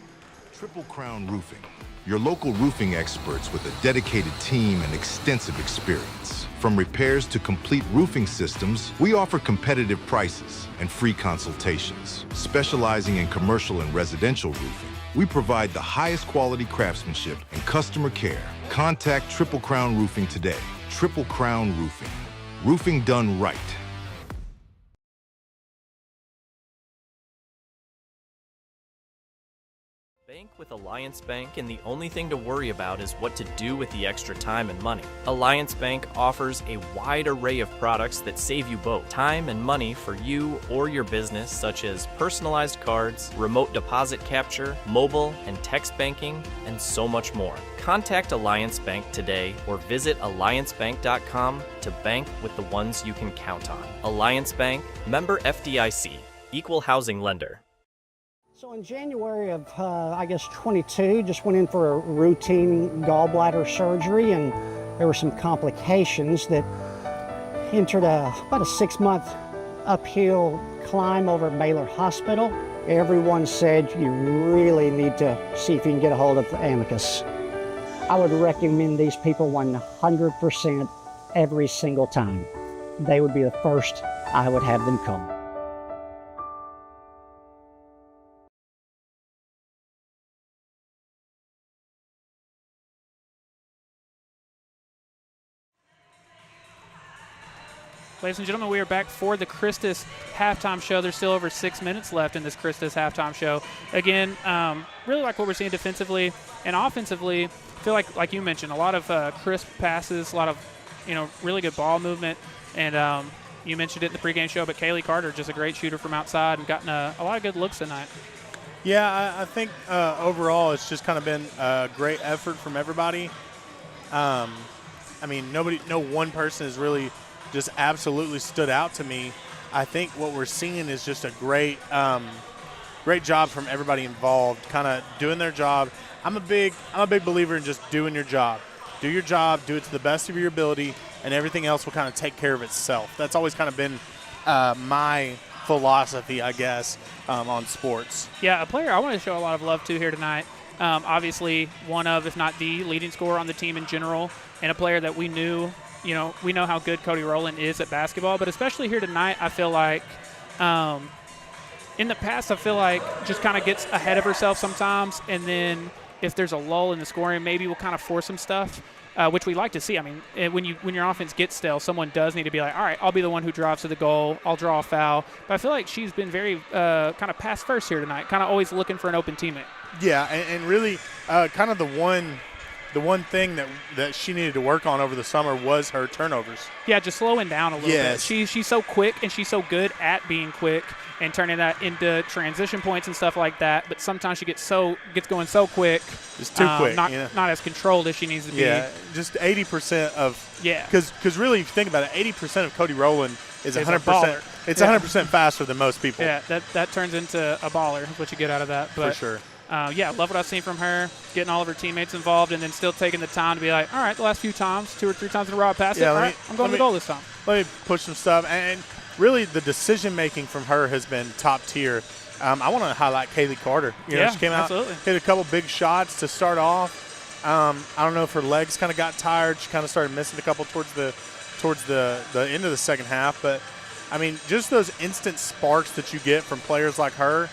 Triple Crown Roofing, your local roofing experts with a dedicated team and extensive experience. From repairs to complete roofing systems, we offer competitive prices and free consultations. Specializing in commercial and residential roofing, we provide the highest quality craftsmanship and customer care. Contact Triple Crown Roofing today. Triple Crown Roofing. Roofing done right. Bank with Alliance Bank, and the only thing to worry about is what to do with the extra time and money. Alliance Bank offers a wide array of products that save you both time and money for you or your business, such as personalized cards, remote deposit capture, mobile and text banking, and so much more. Contact Alliance Bank today or visit alliancebank.com to bank with the ones you can count on. Alliance Bank, member FDIC, equal housing lender. So in January of, 22, just went in for a routine gallbladder surgery, and there were some complications that entered about a 6-month uphill climb over at Baylor Hospital. Everyone said you really need to see if you can get a hold of Amicus. I would recommend these people 100% every single time. They would be the first I would have them come. Ladies and gentlemen, we are back for the CHRISTUS Halftime Show. There's still over 6 minutes left in this CHRISTUS Halftime Show. Again, really like what we're seeing defensively and offensively. I feel like you mentioned, a lot of crisp passes, a lot of really good ball movement. And you mentioned it in the pregame show, but Kaylee Carter, just a great shooter from outside and gotten a lot of good looks tonight. Yeah, I think overall it's just kind of been a great effort from everybody. I mean, no one person has really just absolutely stood out to me. I think what we're seeing is just a great job from everybody involved, kind of doing their job. I'm a big believer in just doing your job. Do your job, do it to the best of your ability, and everything else will kind of take care of itself. That's always kind of been my philosophy, I guess, on sports. Yeah, a player I want to show a lot of love to here tonight. Obviously, one of, if not the leading scorer on the team in general, and a player that we knew. We know how good Cody Rowland is at basketball, but especially here tonight, I feel like in the past, I feel like just kind of gets ahead of herself sometimes, and then if there's a lull in the scoring, maybe we'll kind of force some stuff, which we like to see. I mean, when your offense gets stale, someone does need to be like, all right, I'll be the one who drives to the goal. I'll draw a foul. But I feel like she's been very kind of pass first here tonight, kind of always looking for an open teammate. Yeah, and really kind of the one thing that she needed to work on over the summer was her turnovers. Yeah, just slowing down a little bit. She's so quick, and she's so good at being quick and turning that into transition points and stuff like that. But sometimes she gets going so quick. Just too quick. Not as controlled as she needs to be. Yeah, just 80% of – yeah. Because really, if you think about it, 80% of Cody Rowland is 100%. It's 100% faster than most people. Yeah, that turns into a baller is what you get out of that. But, for sure. Yeah, love what I've seen from her, getting all of her teammates involved, and then still taking the time to be like, all right, the last few times, 2 or 3 times in a row I passed it. All right, I'm going to the goal this time. Let me push some stuff. And really, the decision-making from her has been top tier. I want to highlight Kaylee Carter. She came out, hit a couple big shots to start off. I don't know if her legs kind of got tired. She kind of started missing a couple towards the end of the second half. But, I mean, just those instant sparks that you get from players like her,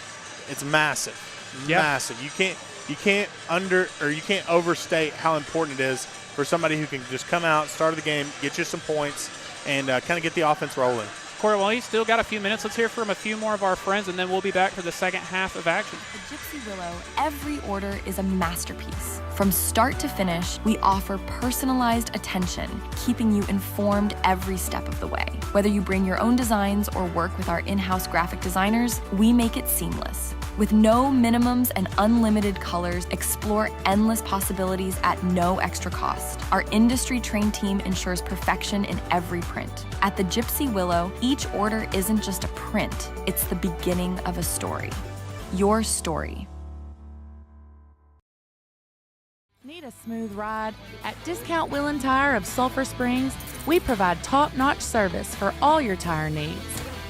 it's massive. Yeah. Massive. You can't overstate how important it is for somebody who can just come out, start the game, get you some points, and kind of get the offense rolling. Korey, well, he's still got a few minutes. Let's hear from a few more of our friends, and then we'll be back for the second half of action. At Gypsy Willow, every order is a masterpiece. From start to finish, we offer personalized attention, keeping you informed every step of the way. Whether you bring your own designs or work with our in-house graphic designers, we make it seamless. With no minimums and unlimited colors, explore endless possibilities at no extra cost. Our industry-trained team ensures perfection in every print. At the Gypsy Willow, each order isn't just a print, it's the beginning of a story. Your story. Need a smooth ride? At Discount Wheel and Tire of Sulphur Springs, we provide top-notch service for all your tire needs.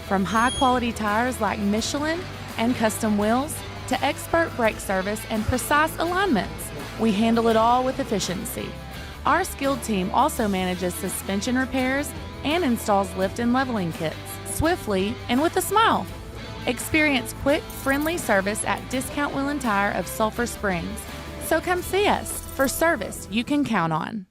From high-quality tires like Michelin and custom wheels to expert brake service and precise alignments, we handle it all with efficiency. Our skilled team also manages suspension repairs and installs lift and leveling kits swiftly and with a smile. Experience quick, friendly service at Discount Wheel and Tire of Sulphur Springs. So come see us for service you can count on.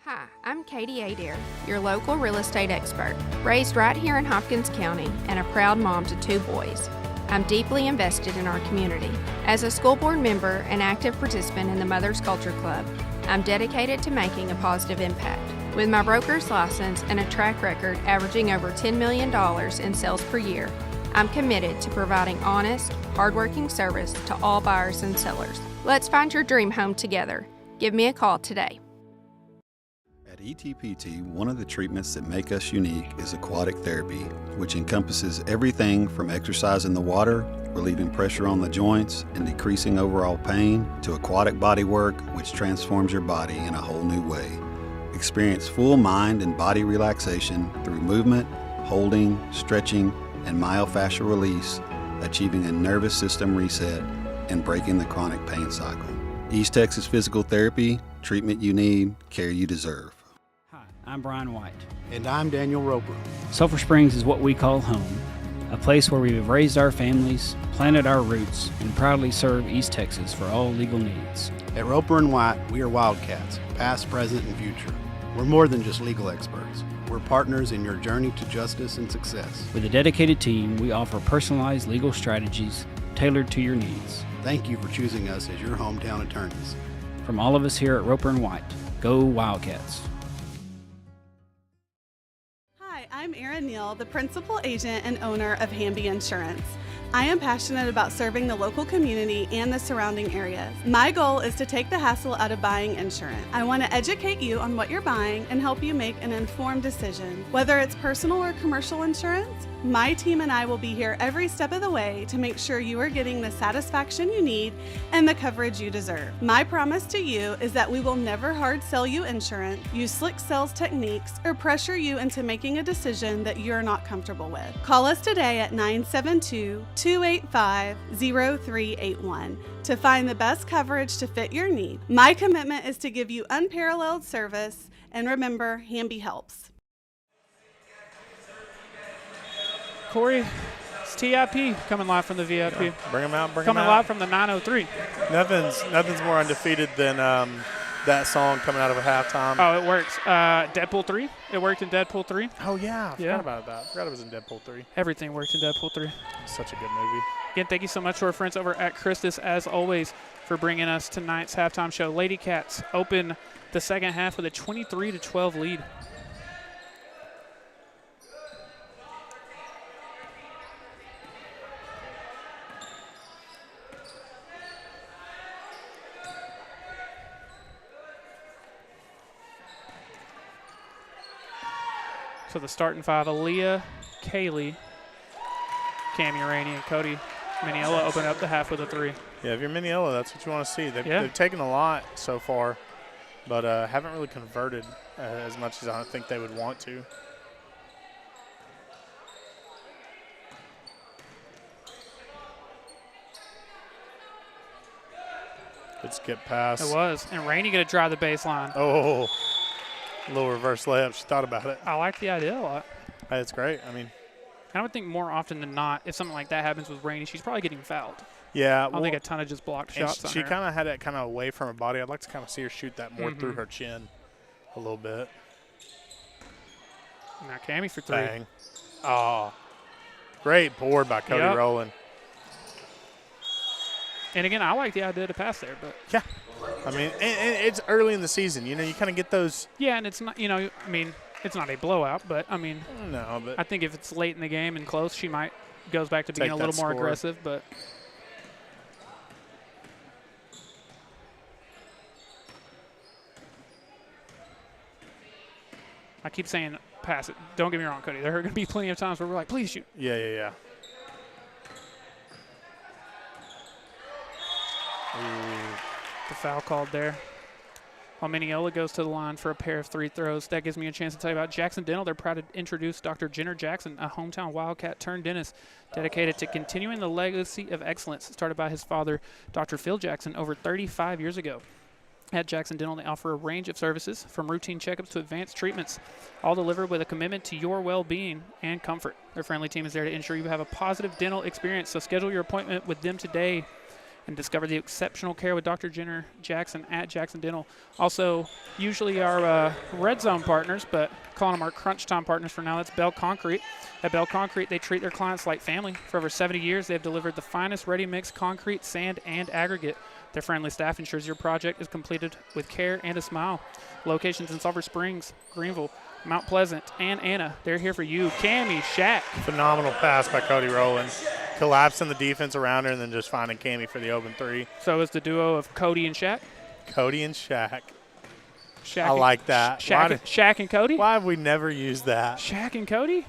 Hi, I'm Katie Adair, your local real estate expert, raised right here in Hopkins County and a proud mom to 2 boys. I'm deeply invested in our community. As a school board member and active participant in the Mother's Culture Club, I'm dedicated to making a positive impact. With my broker's license and a track record averaging over $10 million in sales per year, I'm committed to providing honest, hardworking service to all buyers and sellers. Let's find your dream home together. Give me a call today. At ETPT, one of the treatments that make us unique is aquatic therapy, which encompasses everything from exercise in the water, relieving pressure on the joints, and decreasing overall pain, to aquatic body work, which transforms your body in a whole new way. Experience full mind and body relaxation through movement, holding, stretching, and myofascial release, achieving a nervous system reset and breaking the chronic pain cycle. East Texas Physical Therapy, treatment you need, care you deserve. I'm Brian White. And I'm Daniel Roper. Sulphur Springs is what we call home, a place where we have raised our families, planted our roots, and proudly serve East Texas for all legal needs. At Roper & White, we are Wildcats, past, present, and future. We're more than just legal experts. We're partners in your journey to justice and success. With a dedicated team, we offer personalized legal strategies tailored to your needs. Thank you for choosing us as your hometown attorneys. From all of us here at Roper & White, go Wildcats. Hi, I'm Erin Neal, the principal agent and owner of Hamby Insurance. I am passionate about serving the local community and the surrounding areas. My goal is to take the hassle out of buying insurance. I want to educate you on what you're buying and help you make an informed decision. Whether it's personal or commercial insurance, my team and I will be here every step of the way to make sure you are getting the satisfaction you need and the coverage you deserve. My promise to you is that we will never hard sell you insurance, use slick sales techniques, or pressure you into making a decision that you're not comfortable with. Call us today at 972-285-0381 to find the best coverage to fit your need. My commitment is to give you unparalleled service, and remember, Hamby helps. Korey, it's TIP coming live from the VIP. Yeah, bring them out, coming live from the 903. Nothing's more undefeated than that song coming out of a halftime. Oh, it works. Deadpool 3. It worked in Deadpool 3. Oh, yeah. I forgot about that. I forgot it was in Deadpool 3. Everything worked in Deadpool 3. Such a good movie. Again, thank you so much to our friends over at CHRISTUS, as always, for bringing us tonight's halftime show. Lady Cats open the second half with a 23-12 lead. So the starting five: Aaliyah, Kaylee, Cami Rainey, and Cody Mineola open up the half with a 3. Yeah, if you're Mineola, that's what you want to see. They've taken a lot so far, but haven't really converted as much as I think they would want to. Good skip pass. It was. And Rainey going to drive the baseline. Oh, little reverse layup. She thought about it. I like the idea a lot. It's great. I mean, I would think more often than not, if something like that happens with Rainey, she's probably getting fouled. Yeah. I don't think a ton of just blocked shots on her. She kind of had it kind of away from her body. I'd like to kind of see her shoot that more through her chin a little bit. Now Cami for 3. Bang. Oh, great board by Cody Rowland. And again, I like the idea to pass there, but yeah, I mean, and it's early in the season. You know, you kind of get those. Yeah, and it's not. You know, I mean, it's not a blowout, but I mean, no, but I think if it's late in the game and close, she might goes back to being a little more aggressive. But I keep saying pass it. Don't get me wrong, Cody. There are going to be plenty of times where we're like, please shoot. Yeah. The foul called there. While Mineola goes to the line for a pair of 3 throws. That gives me a chance to tell you about Jackson Dental. They're proud to introduce Dr. Jenner Jackson, a hometown Wildcat turned dentist dedicated to continuing the legacy of excellence started by his father, Dr. Phil Jackson, over 35 years ago. At Jackson Dental, they offer a range of services from routine checkups to advanced treatments, all delivered with a commitment to your well-being and comfort. Their friendly team is there to ensure you have a positive dental experience, so schedule your appointment with them today and discover the exceptional care with Dr. Jenner Jackson at Jackson Dental. Also, usually our red zone partners, but calling them our crunch time partners for now. That's Bell Concrete. At Bell Concrete, they treat their clients like family. For over 70 years, they've delivered the finest ready-mix concrete, sand, and aggregate. Their friendly staff ensures your project is completed with care and a smile. Locations in Sulphur Springs, Greenville, Mount Pleasant, and Anna. They're here for you. Cami, Shaq. Phenomenal pass by Cody Rowland. Collapsing the defense around her and then just finding Cami for the open 3. So it's the duo of Cody and Shaq? Cody and Shaq. I like that. Shaq and Cody? Why have we never used that? Shaq and Cody?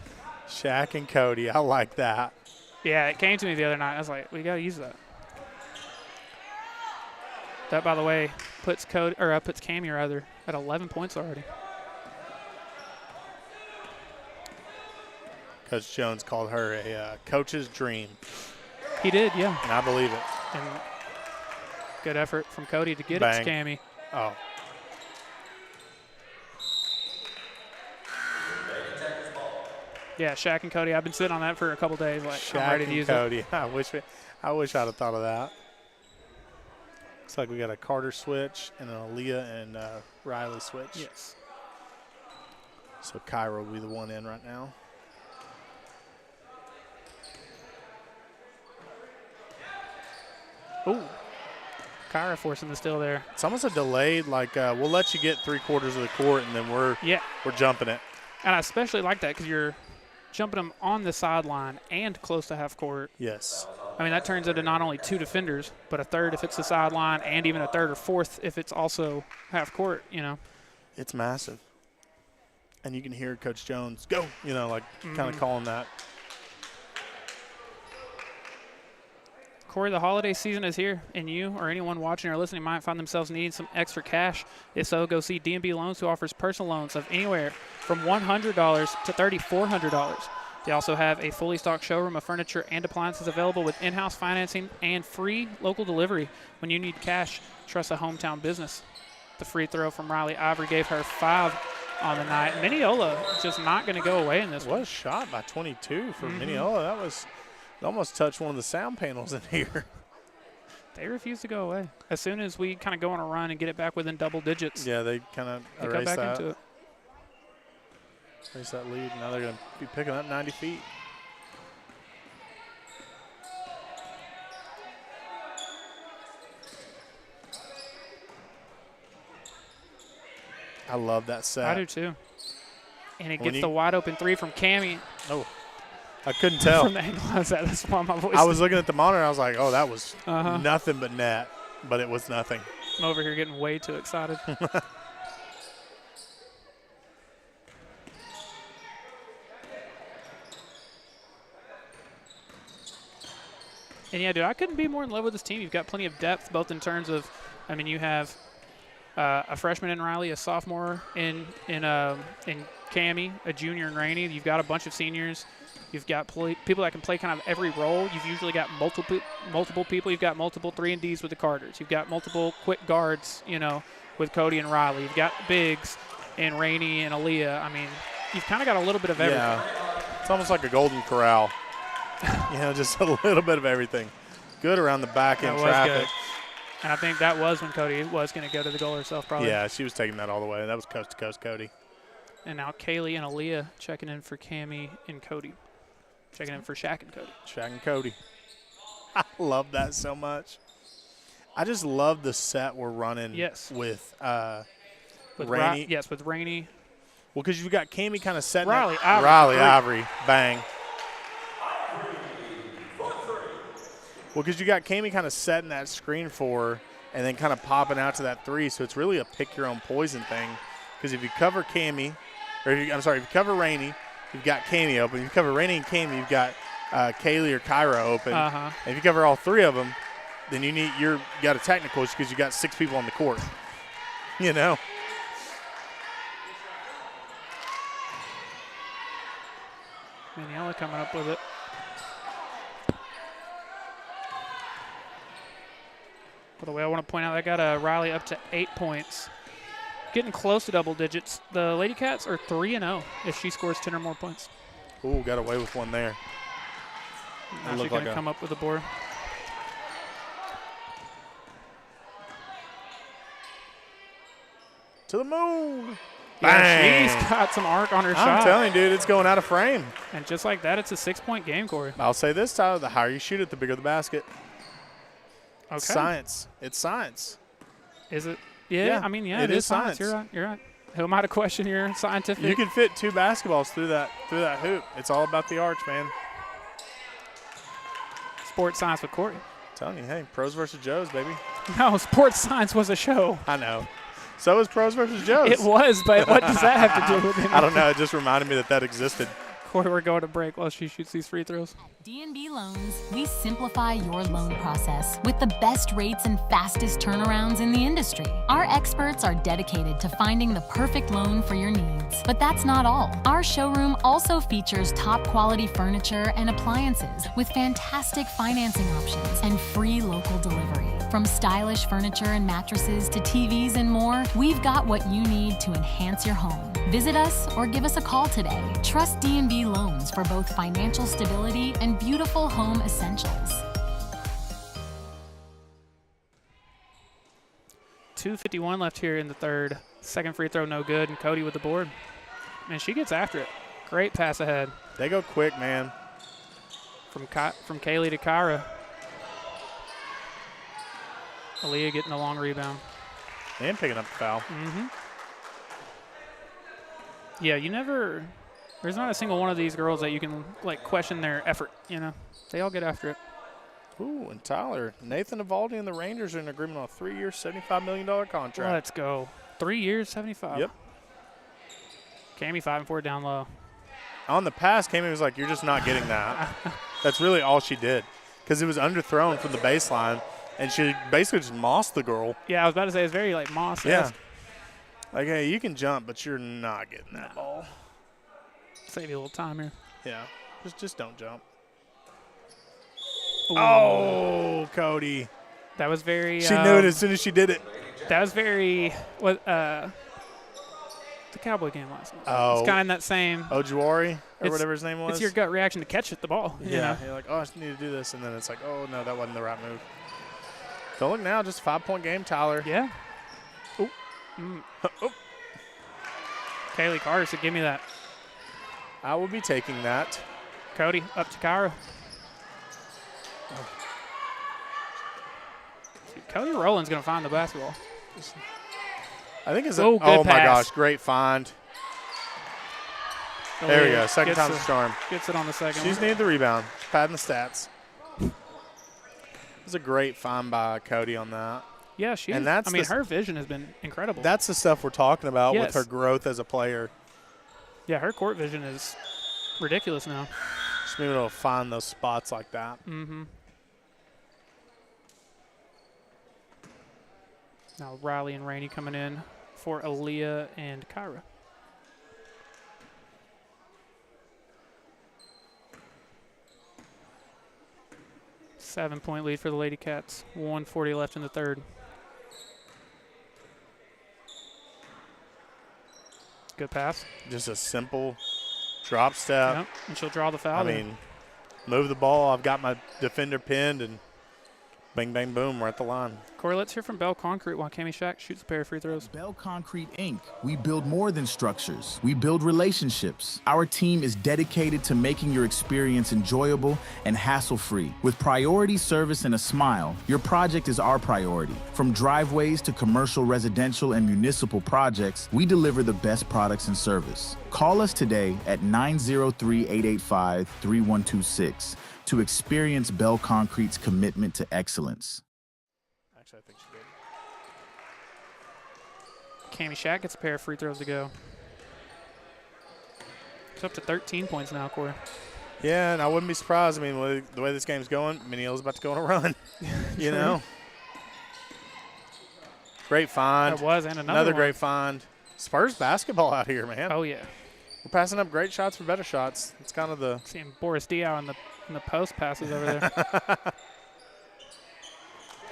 Shaq and Cody. I like that. Yeah, it came to me the other night. I was like, we got to use that. That, by the way, puts Cami at 11 points already. Coach Jones called her a coach's dream. He did, yeah. And I believe it. And good effort from Cody to get Bang. it to Cami. Oh. Yeah, Shaq and Cody. I've been sitting on that for a couple days. Like, Shaq I'm ready to use Cody. it. I wish I'd have thought of that. Looks like we got a Carter switch and an Aaliyah and Riley switch. Yes. So Kyra will be the one in right now. Ooh. Kyra forcing the steal there. It's almost a delayed, like we'll let you get 3/4 of the court, and then we're jumping it. And I especially like that because you're jumping them on the sideline and close to half court. Yes. I mean, that turns into not only 2 defenders, but a third if it's the sideline, and even a third or fourth if it's also half court, you know. It's massive. And you can hear Coach Jones, go, you know, like kind of calling that. Korey, the holiday season is here, and you or anyone watching or listening might find themselves needing some extra cash. If so, go see D&B Loans, who offers personal loans of anywhere from $100 to $3,400. They also have a fully stocked showroom of furniture and appliances available with in-house financing and free local delivery. When you need cash, trust a hometown business. The free throw from Riley Ivory gave her 5 on the night. Mineola just not going to go away in this one. Was shot by 22 for Mineola. That was almost touched one of the sound panels in here. They refuse to go away. As soon as we kind of go on a run and get it back within double digits. Yeah, they kind of go erase back that. into it. Erase that lead. Now they're going to be picking up 90 feet. I love that set. I do too. And it gets the wide open 3 from Cammie. Oh, I couldn't tell. From the angle I was at, that's why my voice. I was looking at the monitor. I was like, oh, that was nothing but net, but it was nothing. I'm over here getting way too excited. And yeah, dude, I couldn't be more in love with this team. You've got plenty of depth, both in terms of, I mean, you have a freshman in Riley, a sophomore in Cammie, a junior in Rainey. You've got a bunch of seniors. You've got people that can play kind of every role. You've usually got multiple people. You've got multiple 3-and-Ds with the Carters. You've got multiple quick guards, you know, with Cody and Riley. You've got bigs in Rainey and Aaliyah. I mean, you've kind of got a little bit of everything. Yeah, it's almost like a golden corral. You know, just a little bit of everything. Good around the back end traffic. Good. And I think that was when Cody was going to go to the goal herself, probably. Yeah, she was taking that all the way. That was coast to coast Cody. And now Kaylee and Aaliyah checking in for Cammie and Cody. Checking in for Shaq and Cody. Shaq and Cody. I love that so much. I just love the set we're running with Rainey. With Rainey. Well, because you've got Cammie kind of setting Riley Ivory, bang. Well, because you got Cammie kind of setting that screen for her and then kind of popping out to that 3. So it's really a pick your own poison thing. Because if you cover Cammie, or if you cover Rainey, you've got Cammie open. If you cover Rainey and Cammie, you've got Kaylee or Kyra open. And if you cover all 3 of them, then you got a technical because you got 6 people on the court. You know. Mineola coming up with it. By the way, I want to point out I got Riley up to 8 points. Getting close to double digits. The Lady Cats are 3-0 if she scores 10 or more points. Ooh, got away with one there. Now she's going to come up with the board. To the moon. Yeah, she's got some arc on her shot. I'm telling you, dude, it's going out of frame. And just like that, it's a 6-point game, Korey. I'll say this, Tyler, the higher you shoot it, the bigger the basket. Okay. Science. It's science. Is it? Yeah, I mean, it is science. You're right. Who am I to question your scientific? You can fit 2 basketballs through that hoop. It's all about the arch, man. Sports science with Korey. I'm telling you, hey, pros versus Joes, baby. No, sports science was a show. I know. So is pros versus Joes. It was, but what does that have to do with it? I don't know. It just reminded me that existed. Korey, we're going to break while she shoots these free throws. D&B Loans, we simplify your loan process with the best rates and fastest turnarounds in the industry. Our experts are dedicated to finding the perfect loan for your needs. But that's not all. Our showroom also features top quality furniture and appliances with fantastic financing options and free local delivery. From stylish furniture and mattresses to TVs and more, we've got what you need to enhance your home. Visit us or give us a call today. Trust D&B Loans for both financial stability and beautiful home essentials. 2:51 left here in the third. Second free throw, no good, and Cody with the board. And she gets after it. Great pass ahead. They go quick, man. From Kaylee to Kyra. Aaliyah getting the long rebound. And picking up the foul. Yeah, there's not a single one of these girls that you can, like, question their effort, you know. They all get after it. Ooh, and Tyler, Nathan Evaldi and the Rangers are in agreement on a 3-year, $75 million contract. Let's go. 3 years, 75. Yep. Cammy 5 and 4 down low. On the pass, Cammy was like, you're just not getting that. That's really all she did. Because it was underthrown from the baseline, and she basically just mossed the girl. Yeah, I was about to say, it's very, like, moss. Yeah. Like, hey, you can jump, but you're not getting that ball. Save you a little time here. Yeah. Just don't jump. Ooh. Oh, Cody. That was very. She knew it as soon as she did it. That was very. The Cowboy game last night. Oh. It's kind of in that same. Ojuari or whatever his name was. It's your gut reaction to catch the ball. Yeah. You know? You're like, oh, I just need to do this. And then it's like, oh, no, that wasn't the right move. Don't look now. Just a 5-point game, Tyler. Yeah. Oh. Oh. Kaylee Carter said, give me that. I will be taking that. Cody, up to Kyra. Cody Rowland's going to find the basketball. I think it's oh my pass. gosh, great find. There we go. Second time's the charm. Gets it on the second She's one. needed the rebound. Padding the stats. It was a great find by Cody on that. Yeah, her vision has been incredible. That's the stuff we're talking about with Yes. her growth as a player. Yeah, her court vision is ridiculous now. Just being able to find those spots like that. Mm-hmm. Now Riley and Rainey coming in for Aaliyah and Kyra. Seven-point lead for the Lady Cats. 1:40 left in the third. Good pass. Just a simple drop step. Yep, and she'll draw the foul. I mean, move the ball. I've got my defender pinned, and bang, bang, boom, we're at the line. Corey, let's hear from Bell Concrete while Cammy Shack shoots a pair of free throws. Bell Concrete Inc. We build more than structures. We build relationships. Our team is dedicated to making your experience enjoyable and hassle-free. With priority service and a smile, your project is our priority. From driveways to commercial, residential, and municipal projects, we deliver the best products and service. Call us today at 903-885-3126 to experience Bell Concrete's commitment to excellence. Actually, I think she did. Cammy Shack gets a pair of free throws to go. It's up to 13 points now, Corey. Yeah, and I wouldn't be surprised. I mean, the way this game's going, Mineola's about to go on a run. You know? Great find. That was, and another great find. Spurs basketball out here, man. Oh, yeah. We're passing up great shots for better shots. It's kind of the – seeing Boris Diaw in the post passes over there.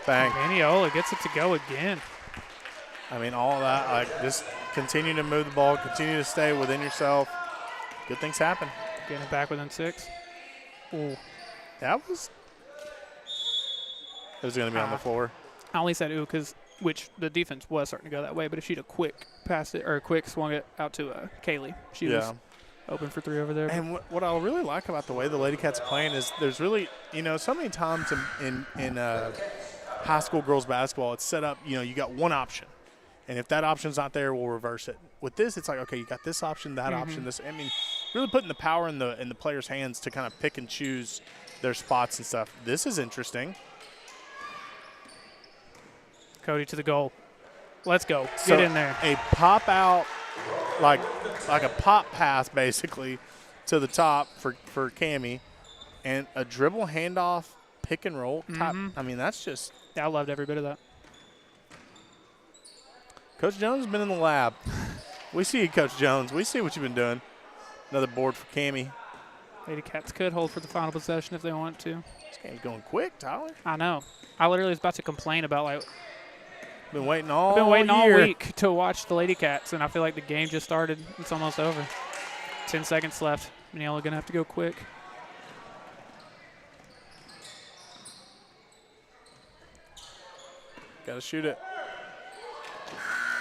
Bang. Mineola gets it to go again. I mean, all that, like, just continue to move the ball, continue to stay within yourself. Good things happen. Getting it back within 6. Ooh. That was – it was going to be on the floor. I only said ooh because which the defense was starting to go that way, but if she'd have quick passed it or quick swung it out to Kaylee, she was open for 3 over there. And what I really like about the way the Lady Cats are playing is there's really, so many times in high school girls basketball, it's set up, you got one option. And if that option's not there, we'll reverse it. With this, it's like, okay, you got this option, that option, this. I mean, really putting the power in the players' hands to kind of pick and choose their spots and stuff. This is interesting. Cody to the goal. Let's go. So get in there. A pop out, like a pop pass, basically, to the top for Cammy, and a dribble handoff, pick and roll. Top. I mean, that's just. I loved every bit of that. Coach Jones has been in the lab. We see you, Coach Jones. We see what you've been doing. Another board for Cammy. Lady Cats could hold for the final possession if they want to. This game's going quick, Tyler. I know. I literally was about to complain about I've been waiting all week to watch the Lady Cats, and I feel like the game just started. It's almost over. 10 seconds left. Mineola going to have to go quick. Got to shoot it.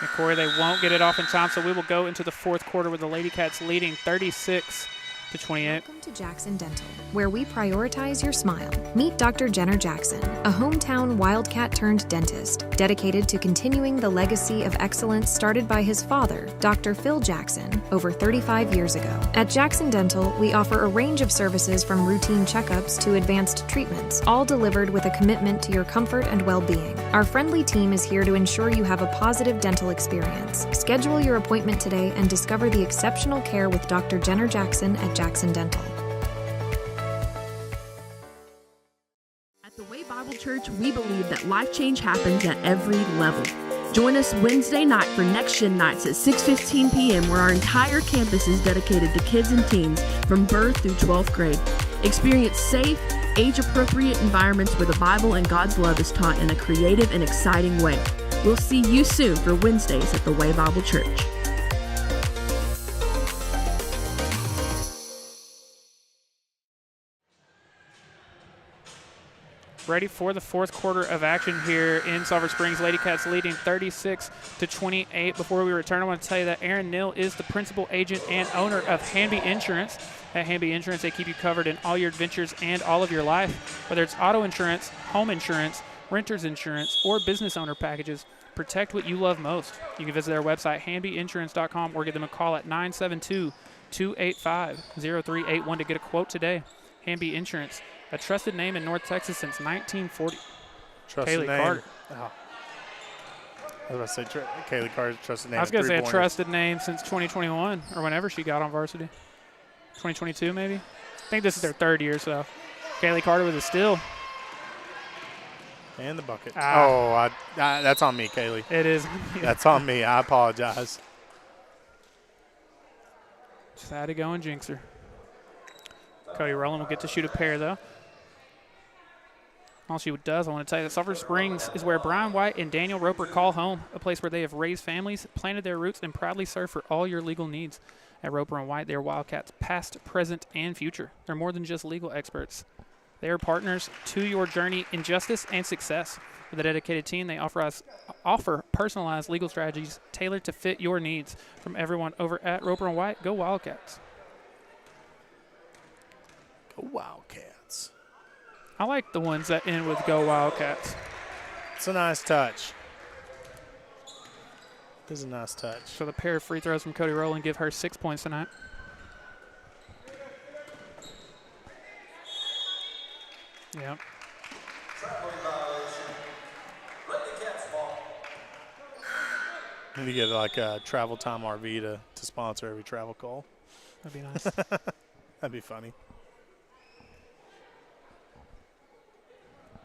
And Korey, they won't get it off in time, so we will go into the fourth quarter with the Lady Cats leading 36-28. Welcome to Jackson Dental, where we prioritize your smile. Meet Dr. Jenner Jackson, a hometown wildcat-turned-dentist dedicated to continuing the legacy of excellence started by his father, Dr. Phil Jackson, over 35 years ago. At Jackson Dental, we offer a range of services from routine checkups to advanced treatments, all delivered with a commitment to your comfort and well-being. Our friendly team is here to ensure you have a positive dental experience. Schedule your appointment today and discover the exceptional care with Dr. Jenner Jackson at Jackson Dental. At the Way Bible Church, we believe that life change happens at every level. Join us Wednesday night for Next Gen Nights at 6:15 p.m. where our entire campus is dedicated to kids and teens from birth through 12th grade. Experience safe, age-appropriate environments where the Bible and God's love is taught in a creative and exciting way. We'll see you soon for Wednesdays at the Way Bible Church. Ready for the fourth quarter of action here in Sulphur Springs. Lady Cats leading 36-28. Before we return, I want to tell you that Aaron Neal is the principal agent and owner of Hanby Insurance. At Hanby Insurance, they keep you covered in all your adventures and all of your life. Whether it's auto insurance, home insurance, renter's insurance, or business owner packages, protect what you love most. You can visit their website, hanbyinsurance.com, or give them a call at 972-285-0381 to get a quote today. Hanby Insurance, a trusted name in North Texas since 1940. Trusted Kaylee name. Carter. Oh. I was about to say Kaylee Carter's trusted name. I was going to say a trusted name since 2021 or whenever she got on varsity. 2022 maybe. I think this is their third year, so Kaylee Carter with a steal. And the bucket. That's on me, Kaylee. It is. That's on me. I apologize. Just had to go and jinx her. Cody Rowland will get to shoot a pair, though. All she does, I want to tell you that Sulphur Springs is where Brian White and Daniel Roper call home, a place where they have raised families, planted their roots, and proudly serve for all your legal needs. At Roper and White, they are Wildcats past, present, and future. They're more than just legal experts. They are partners to your journey in justice and success. With a dedicated team, they offer personalized legal strategies tailored to fit your needs. From everyone over at Roper and White, go Wildcats. Go Wildcats. I like the ones that end with go Wildcats. It's a nice touch. It is a nice touch. So the pair of free throws from Cody Rowland give her 6 points tonight. Yep. Need to get like a Travel Time RV to sponsor every travel call. That'd be nice. That'd be funny.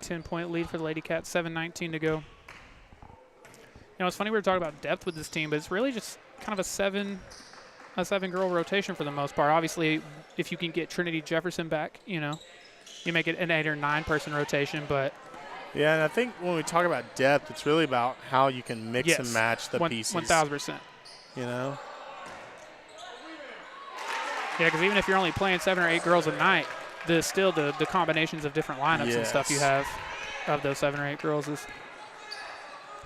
10-point lead for the Lady Cats, 7:19 to go. You know, it's funny we were talking about depth with this team, but it's really just kind of a seven-girl rotation for the most part. Obviously, if you can get Trinity Jefferson back, you know, you make it an 8 or 9-person rotation, but yeah, and I think when we talk about depth, it's really about how you can mix and match the pieces. 1,000%. You know? Yeah, because even if you're only playing 7 or 8 girls a night, the combinations of different lineups and stuff you have of those 7 or 8 girls is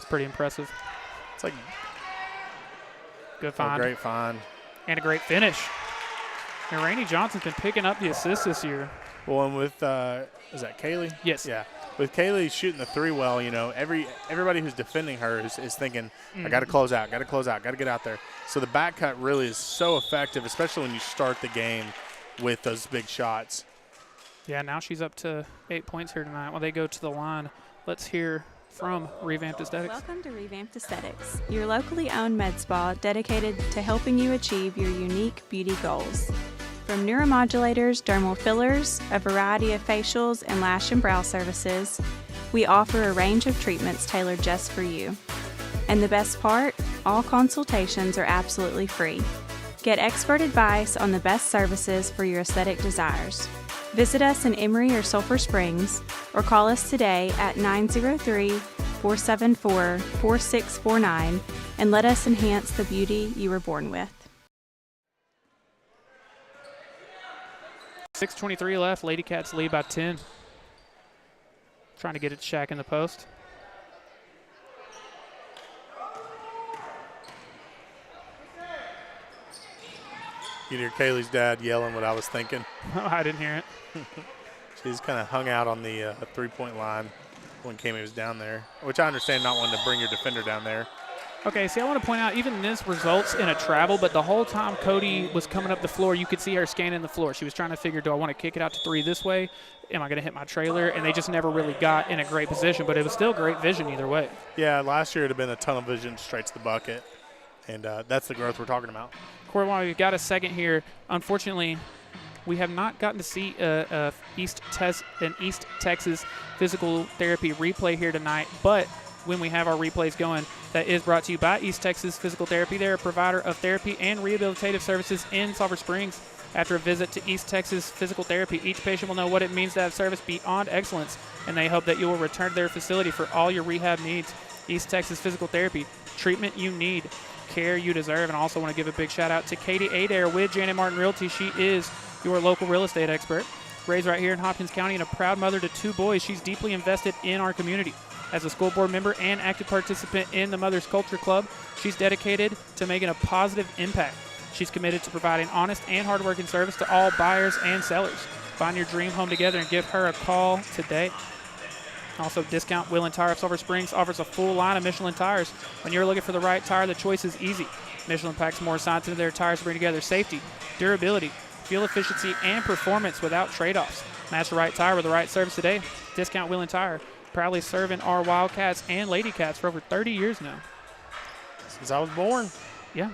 pretty impressive. It's like good find. A great find. And a great finish. And Rainey Johnson's been picking up the assists this year. Well, and with is that Kaylee? Yes. Yeah. With Kaylee shooting the 3 well, you know, everybody who's defending her is thinking, I got to close out, got to get out there. So the back cut really is so effective, especially when you start the game with those big shots. Yeah, now she's up to 8 points here tonight while they go to the line. Let's hear from Revamped Aesthetics. Welcome to Revamped Aesthetics, your locally owned med spa dedicated to helping you achieve your unique beauty goals. From neuromodulators, dermal fillers, a variety of facials, and lash and brow services, we offer a range of treatments tailored just for you. And the best part, all consultations are absolutely free. Get expert advice on the best services for your aesthetic desires. Visit us in Emory or Sulphur Springs, or call us today at 903-474-4649 and let us enhance the beauty you were born with. 6:23 left. Lady Cats lead by 10. Trying to get it to Shaq in the post. You hear Kaylee's dad yelling what I was thinking. Oh, I didn't hear it. She's kind of hung out on the 3-point line when Kami was down there, which I understand not wanting to bring your defender down there. Okay, see, I want to point out, even this results in a travel, but the whole time Cody was coming up the floor, you could see her scanning the floor. She was trying to figure, do I want to kick it out to 3 this way? Am I going to hit my trailer? And they just never really got in a great position, but it was still great vision either way. Yeah, last year it had been a ton of vision straight to the bucket, and that's the growth we're talking about. Korey, while we've got a second here, unfortunately, we have not gotten to see an East Texas physical therapy replay here tonight, but when we have our replays going, that is brought to you by East Texas Physical Therapy. They're a provider of therapy and rehabilitative services in Sulphur Springs. After a visit to East Texas Physical Therapy, each patient will know what it means to have service beyond excellence, and they hope that you will return to their facility for all your rehab needs. East Texas Physical Therapy, treatment you need, care you deserve. And I also want to give a big shout out to Katie Adair with Janet Martin Realty. She is your local real estate expert. Raised right here in Hopkins County and a proud mother to 2 boys, she's deeply invested in our community. As a school board member and active participant in the Mother's Culture Club, she's dedicated to making a positive impact. She's committed to providing honest and hardworking service to all buyers and sellers. Find your dream home together and give her a call today. Also, Discount Wheel and Tire of Sulphur Springs offers a full line of Michelin tires. When you're looking for the right tire, the choice is easy. Michelin packs more science into their tires to bring together safety, durability, fuel efficiency, and performance without trade-offs. Match the right tire with the right service today. Discount Wheel and Tire, proudly serving our Wildcats and Lady Cats for over 30 years now. Since I was born. Yeah,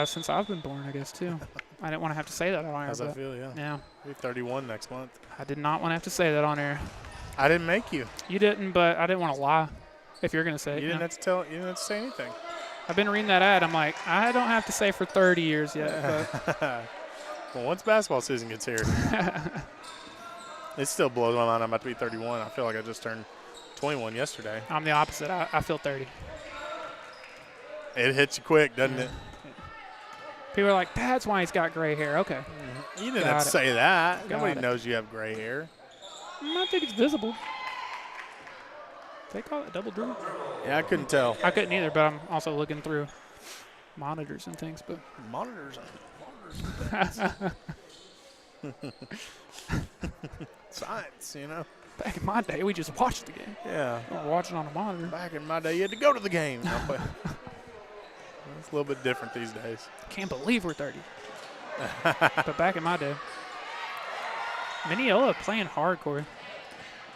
since I've been born, I guess, too. I didn't want to have to say that on air. How's that feel, yeah. Yeah. I'll be 31 next month. I did not want to have to say that on air. I didn't make you. You didn't, but I didn't want to lie if you're going to say it. You didn't have to tell. You didn't have to say anything. I've been reading that ad. I'm like, I don't have to say for 30 years yet. But. Well, once basketball season gets here, it still blows my mind I'm about to be 31. I feel like I just turned 21 yesterday. I'm the opposite. I feel 30. It hits you quick, doesn't it? People are like, that's why he's got gray hair. Okay. You didn't have to say that. Nobody knows you have gray hair. I think it's visible. They call it double dribble. Yeah, I couldn't tell. I couldn't either, but I'm also looking through monitors and things. But monitors. Science, you know. Back in my day, we just watched the game. Yeah. We were watching on a monitor. Back in my day, you had to go to the game. It's a little bit different these days. Can't believe we're 30. But back in my day. Mineola playing hard, Korey.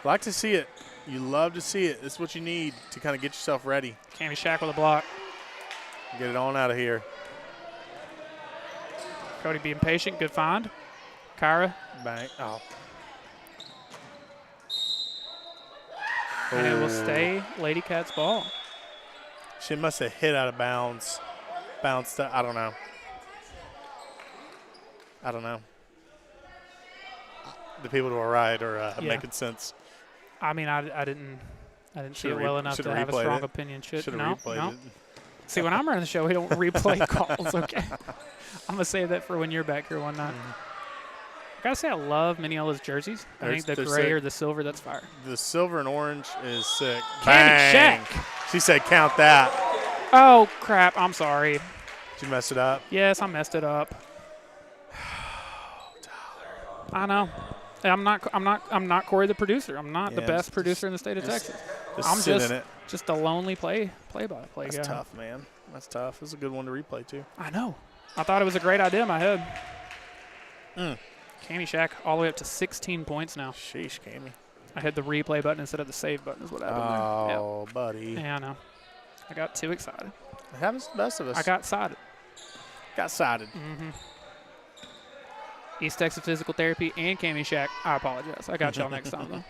Like to see it. You love to see it. This is what you need to kind of get yourself ready. Cami Shack with a block. Get it on out of here. Cody being patient. Good find. Kyra. Bang. Oh. And it will stay Lady Cats ball. She must have hit out of bounds. Bounced up. I don't know. The people to our right are making sense. I mean, I didn't see it well enough to have a strong opinion. No. See, when I'm running the show, we don't replay calls, okay? I'm going to save that for when you're back here one night. I got to say, I love Mineola's jerseys. I think the gray or the silver, that's fire. The silver and orange is sick. Cami Shack. She said count that. Oh, crap. I'm sorry. Did you mess it up? Yes, I messed it up. I know. I'm not Korey the producer. I'm not the best producer in the state of Texas. I'm just a lonely play-by-play guy. That's tough, man. That's tough. This is a good one to replay, too. I know. I thought it was a great idea in my head. Cami Shack all the way up to 16 points now. Sheesh, Cami. I hit the replay button instead of the save button is what happened there. Oh, buddy. Yeah, I know. I got too excited. It happens to the best of us. I got excited. Mm-hmm. East Texas Physical Therapy and Cami Shack. I apologize. I got y'all next time, though.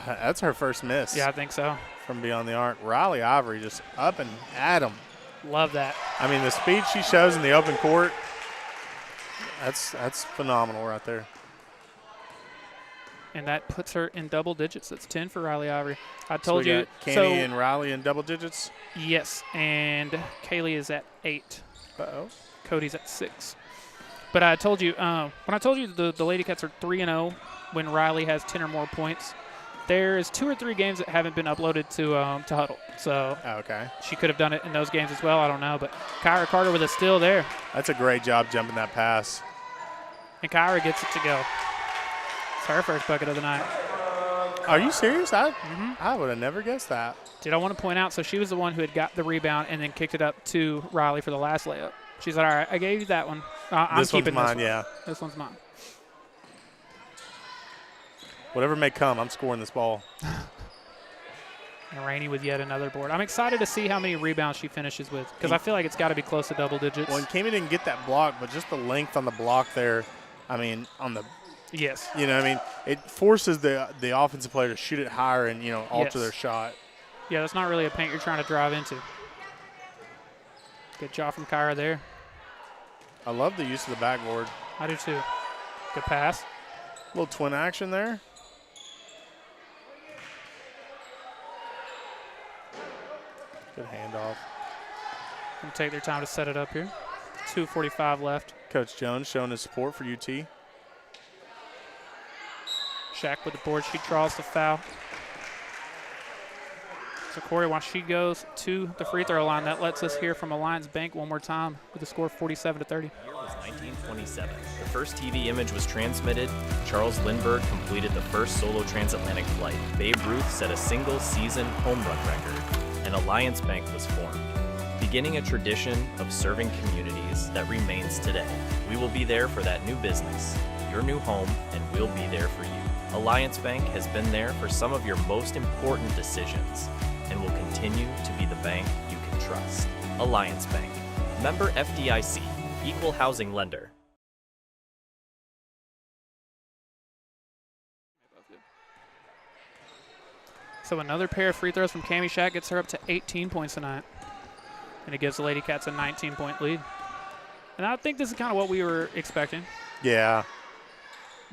That's her first miss. Yeah, I think so. From beyond the arc. Riley Ivory just up and at him. Love that. I mean, the speed she shows in the open court, that's phenomenal right there. And that puts her in double digits. That's 10 for Riley Ivory. I told you. Kenny and Riley in double digits? Yes, and Kaylee is at 8. Uh-oh. Cody's at 6. But I told you, when I told you the Lady Cats are 3-0 when Riley has 10 or more points, There is 2 or 3 games that haven't been uploaded to Huddle. So okay. She could have done it in those games as well. I don't know. But Kyra Carter with a steal there. That's a great job jumping that pass. And Kyra gets it to go. It's her first bucket of the night. Are you serious? I would have never guessed that. Did I want to point out, so she was the one who had got the rebound and then kicked it up to Riley for the last layup. She's like, all right, I gave you that one. I'm keeping one's mine, this one. yeah. This one's mine. Whatever may come, I'm scoring this ball. And Rainey with yet another board. I'm excited to see how many rebounds she finishes with because I feel like it's got to be close to double digits. Well, and Kami didn't get that block, but just the length on the block there, I mean, on the – yes. You know, I mean, it forces the offensive player to shoot it higher and, you know, alter their shot. Yeah, that's not really a paint you're trying to drive into. Good job from Kyra there. I love the use of the backboard. I do too. Good pass. A little twin action there. Good handoff. Gonna take their time to set it up here. 2:45 left. Coach Jones showing his support for UT. Shaq with the board. She draws the foul. So Korey, while she goes to the free throw line, that lets us hear from Alliance Bank one more time with the score 47-30. The year was 1927. The first TV image was transmitted. Charles Lindbergh completed the first solo transatlantic flight. Babe Ruth set a single-season home run record, and Alliance Bank was formed, beginning a tradition of serving communities that remains today. We will be there for that new business, your new home, and we'll be there for you. Alliance Bank has been there for some of your most important decisions and will continue to be the bank you can trust. Alliance Bank. Member FDIC. Equal housing lender. So another pair of free throws from Kami Shaq gets her up to 18 points tonight. And it gives the Lady Cats a 19-point lead. And I think this is kind of what we were expecting. Yeah.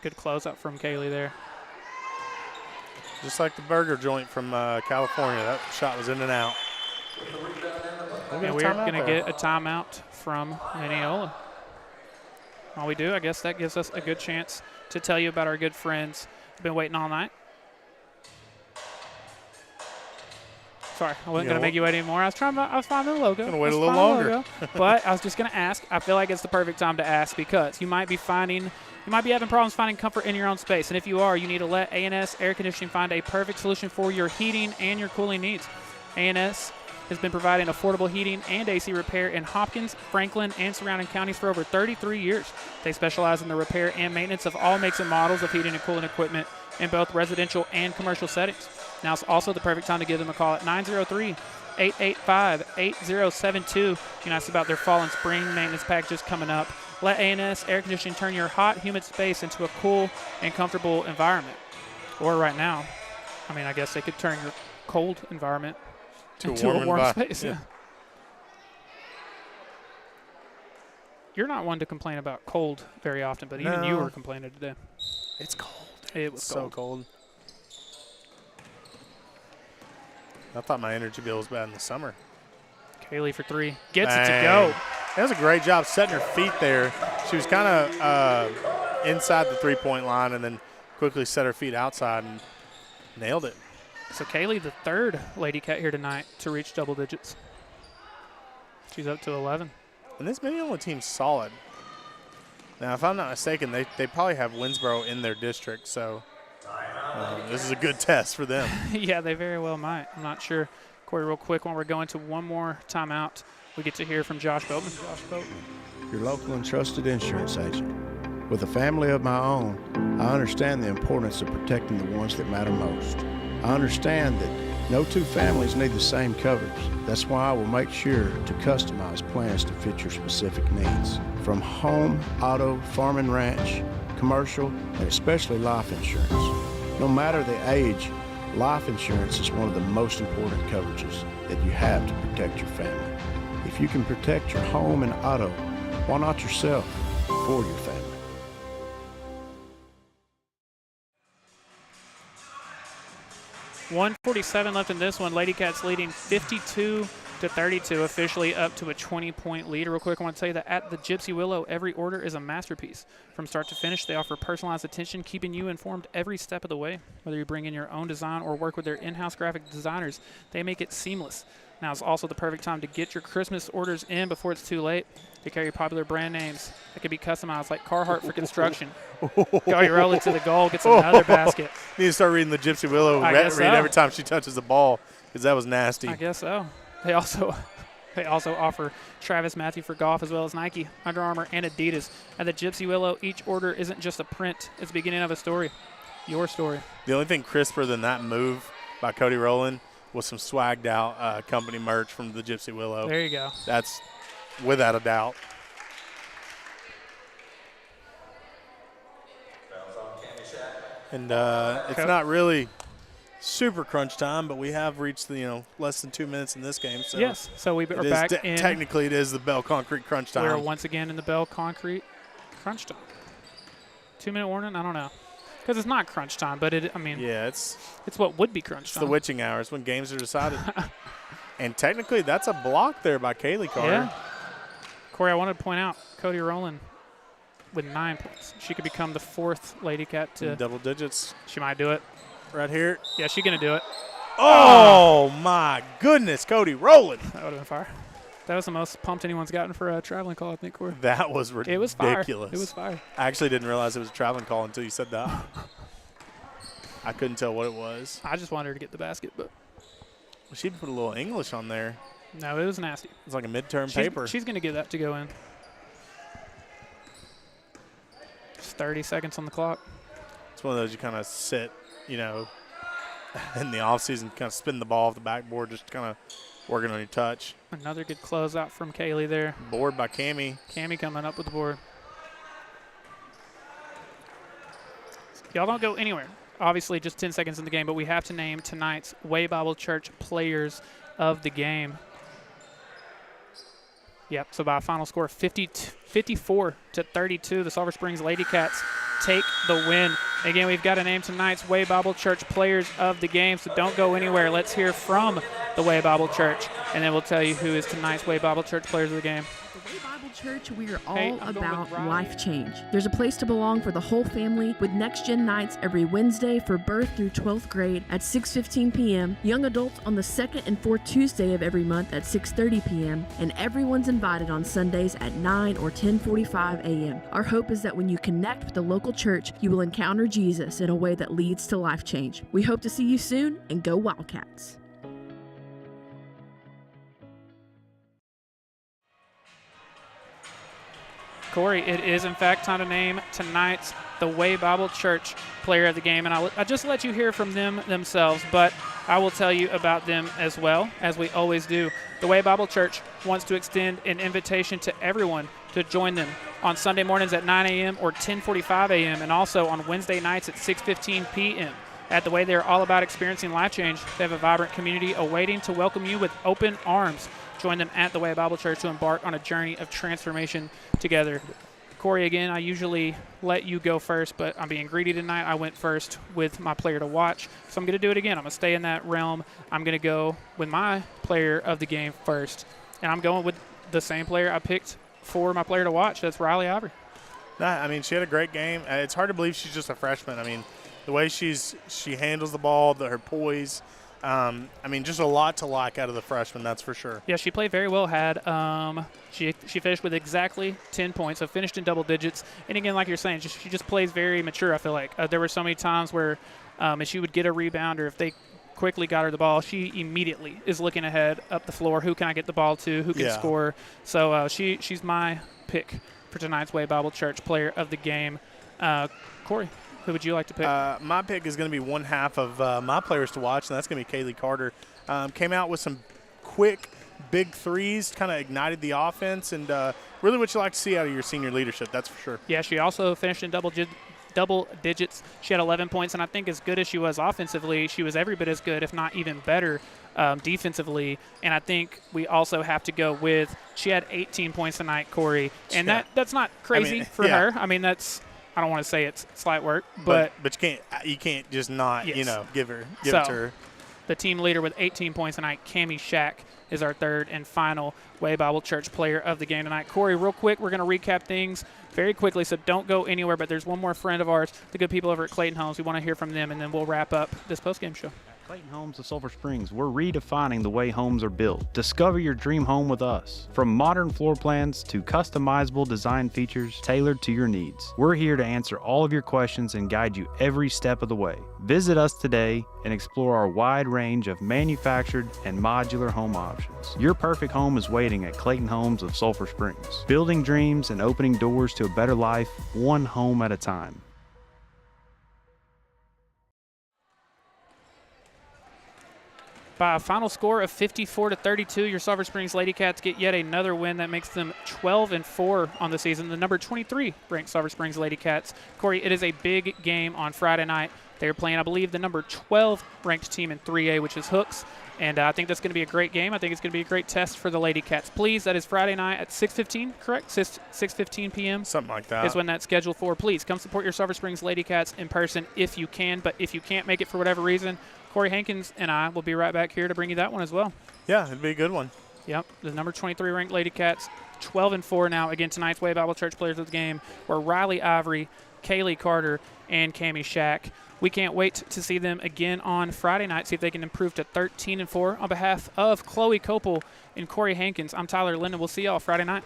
Good closeout from Kaylee there. Just like the burger joint from California. That shot was in and out. And we're going to get a timeout from Mineola. While we do, I guess that gives us a good chance to tell you about our good friends who've been waiting all night. Sorry, I wasn't going to make you wait anymore. I was finding the logo. Going to wait a little longer. But I was just going to ask. I feel like it's the perfect time to ask because you might be having problems finding comfort in your own space. And if you are, you need to let A&S Air Conditioning find a perfect solution for your heating and your cooling needs. A&S has been providing affordable heating and AC repair in Hopkins, Franklin, and surrounding counties for over 33 years. They specialize in the repair and maintenance of all makes and models of heating and cooling equipment in both residential and commercial settings. Now is also the perfect time to give them a call at 903-885-8072. You can ask about their fall and spring maintenance packages coming up. Let A&S Air Conditioning turn your hot, humid space into a cool and comfortable environment. Or right now, I mean, I guess they could turn your cold environment into a warm space. Yeah. You're not one to complain about cold very often, but even you were complaining today. It's cold. It was so cold. I thought my energy bill was bad in the summer. Kaylee for three. Gets it to go. That was a great job setting her feet there. She was kind of inside the three-point line and then quickly set her feet outside and nailed it. So Kaylee, the third Lady Cat here tonight to reach double digits. She's up to 11. And this Mineola team's solid. Now, if I'm not mistaken, they probably have Winsboro in their district, so this is a good test for them. Yeah, they very well might. I'm not sure. Korey, real quick, when we're going to one more timeout, we get to hear from Josh Boatman. Josh Boatman. Your local and trusted insurance agent. With a family of my own, I understand the importance of protecting the ones that matter most. I understand that no two families need the same coverage. That's why I will make sure to customize plans to fit your specific needs. From home, auto, farm and ranch, commercial, and especially life insurance. No matter the age, life insurance is one of the most important coverages that you have to protect your family. If you can protect your home and auto, why not yourself or your family? .147 left in this one. Lady Cats leading 52-45 to 32, officially up to a 20-point lead. Real quick, I want to tell you that at the Gypsy Willow, every order is a masterpiece. From start to finish, they offer personalized attention, keeping you informed every step of the way. Whether you bring in your own design or work with their in-house graphic designers, they make it seamless. Now is also the perfect time to get your Christmas orders in before it's too late. They carry popular brand names that can be customized, like Carhartt for construction. Korey rolling to the goal, gets another basket. Need to start reading the Gypsy Willow read every time she touches the ball, because that was nasty. I guess so. They also offer Travis Matthew for golf, as well as Nike, Under Armour, and Adidas. At the Gypsy Willow, each order isn't just a print. It's the beginning of a story, your story. The only thing crisper than that move by Cody Rowland was some swagged out company merch from the Gypsy Willow. There you go. That's without a doubt. And it's not really super crunch time, but we have reached the less than 2 minutes in this game. So yes, so we are back in. Technically, it is the Bell Concrete crunch time. We're once again in the Bell Concrete crunch time. 2-minute warning? I don't know. Because it's not crunch time, but it's what would be crunch time. It's the witching hours when games are decided. And technically, that's a block there by Kaylee Carter. Yeah. Korey, I wanted to point out Cody Rowland with 9 points. She could become the 4th Lady Cat to double digits. She might do it. Right here. Yeah, she's going to do it. Oh, my goodness, Cody Rowland. That would have been fire. That was the most pumped anyone's gotten for a traveling call, I think, Korey. That was ridiculous. It was fire. It was fire. I actually didn't realize it was a traveling call until you said that. I couldn't tell what it was. I just wanted her to get the basket, but she put a little English on there. No, it was nasty. It's like a midterm paper. She's going to get that to go in. Just 30 seconds on the clock. It's one of those you kind of sit, in the offseason, kind of spin the ball off the backboard, just kind of working on your touch. Another good closeout from Kaylee there. Board by Cammie. Cammie coming up with the board. Y'all don't go anywhere. Obviously, just 10 seconds in the game, but we have to name tonight's Way Bible Church players of the game. Yep, so by a final score of 54 to 32, the Sulphur Springs Lady Cats take the win. Again, we've got to name tonight's Way Bible Church players of the game, so don't go anywhere. Let's hear from the Way Bible Church, and then we'll tell you who is tonight's Way Bible Church players of the game. At the Way Bible Church, we are all about life change. There's a place to belong for the whole family with Next Gen nights every Wednesday for birth through 12th grade at 6:15 p.m., young adults on the second and fourth Tuesday of every month at 6:30 p.m., and everyone's invited on Sundays at 9 or 10:45 a.m. Our hope is that when you connect with the local church, you will encounter Jesus in a way that leads to life change. We hope to see you soon, and go Wildcats. Korey, it is in fact time to name tonight's the Way Bible Church player of the game, and I just let you hear from them themselves, but I will tell you about them as well, as we always do. The Way Bible Church wants to extend an invitation to everyone to join them on Sunday mornings at 9 a.m. or 10:45 a.m., and also on Wednesday nights at 6:15 p.m. At The Way, they're all about experiencing life change. They have a vibrant community awaiting to welcome you with open arms. Join them at the Way Bible Church to embark on a journey of transformation together. Korey, again, I usually let you go first, but I'm being greedy tonight. I went first with my player to watch, so I'm going to do it again. I'm going to stay in that realm. I'm going to go with my player of the game first, and I'm going with the same player I picked for my player to watch. That's Riley Ivory. She had a great game. It's hard to believe she's just a freshman. The way she handles the ball, her poise. Just a lot to like out of the freshman, that's for sure. Yeah, she played very well. She finished with exactly 10 points, so finished in double digits. And again, like you're saying, she just plays very mature, I feel like. There were so many times where if she would get a rebound or if they quickly got her the ball, she immediately is looking ahead up the floor. Who can I get the ball to? Who can score? So she's my pick for tonight's Way Bible Church player of the game. Korey, who would you like to pick? My pick is going to be one half of my players to watch, and that's going to be Kaylee Carter. Came out with some quick, big threes, kind of ignited the offense, and really what you like to see out of your senior leadership, that's for sure. Yeah, she also finished in double digits. She had 11 points, and I think as good as she was offensively, she was every bit as good, if not even better, defensively. And I think we also have to go with she had 18 points tonight, Korey, and that's not crazy for her. That's – I don't want to say it's slight work, but you can't just not, give it to her. the team leader with 18 points tonight. Cammie Shack is our third and final Way Bible Church player of the game tonight. Korey, real quick, we're going to recap things very quickly, so don't go anywhere, but there's one more friend of ours, the good people over at Clayton Homes. We want to hear from them, and then we'll wrap up this postgame show. Clayton Homes of Sulphur Springs, we're redefining the way homes are built. Discover your dream home with us. From modern floor plans to customizable design features tailored to your needs, we're here to answer all of your questions and guide you every step of the way. Visit us today and explore our wide range of manufactured and modular home options. Your perfect home is waiting at Clayton Homes of Sulphur Springs, building dreams and opening doors to a better life, one home at a time. By a final score of 54-32, your Sulphur Springs Lady Cats get yet another win that makes them 12-4 on the season. The number 23 ranked Sulphur Springs Lady Cats. Korey, it is a big game on Friday night. They're playing, I believe, the number 12 ranked team in 3A, which is Hooks. And I think that's going to be a great game. I think it's going to be a great test for the Lady Cats. Please, that is Friday night at 6:15, correct? 6:15 p.m.? Something like that. Is when that's scheduled for. Please come support your Sulphur Springs Lady Cats in person if you can. But if you can't make it for whatever reason, Korey Hankins and I will be right back here to bring you that one as well. Yeah, it'd be a good one. Yep, the number 23 ranked Lady Cats, 12-4 now. Again, tonight's Way Bible Church players of the game were Riley Ivory, Kaylee Carter, and Cammie Shack. We can't wait to see them again on Friday night, see if they can improve to 13-4. On behalf of Chloe Copel and Korey Hankins, I'm Tyler Lennon. We'll see y'all Friday night.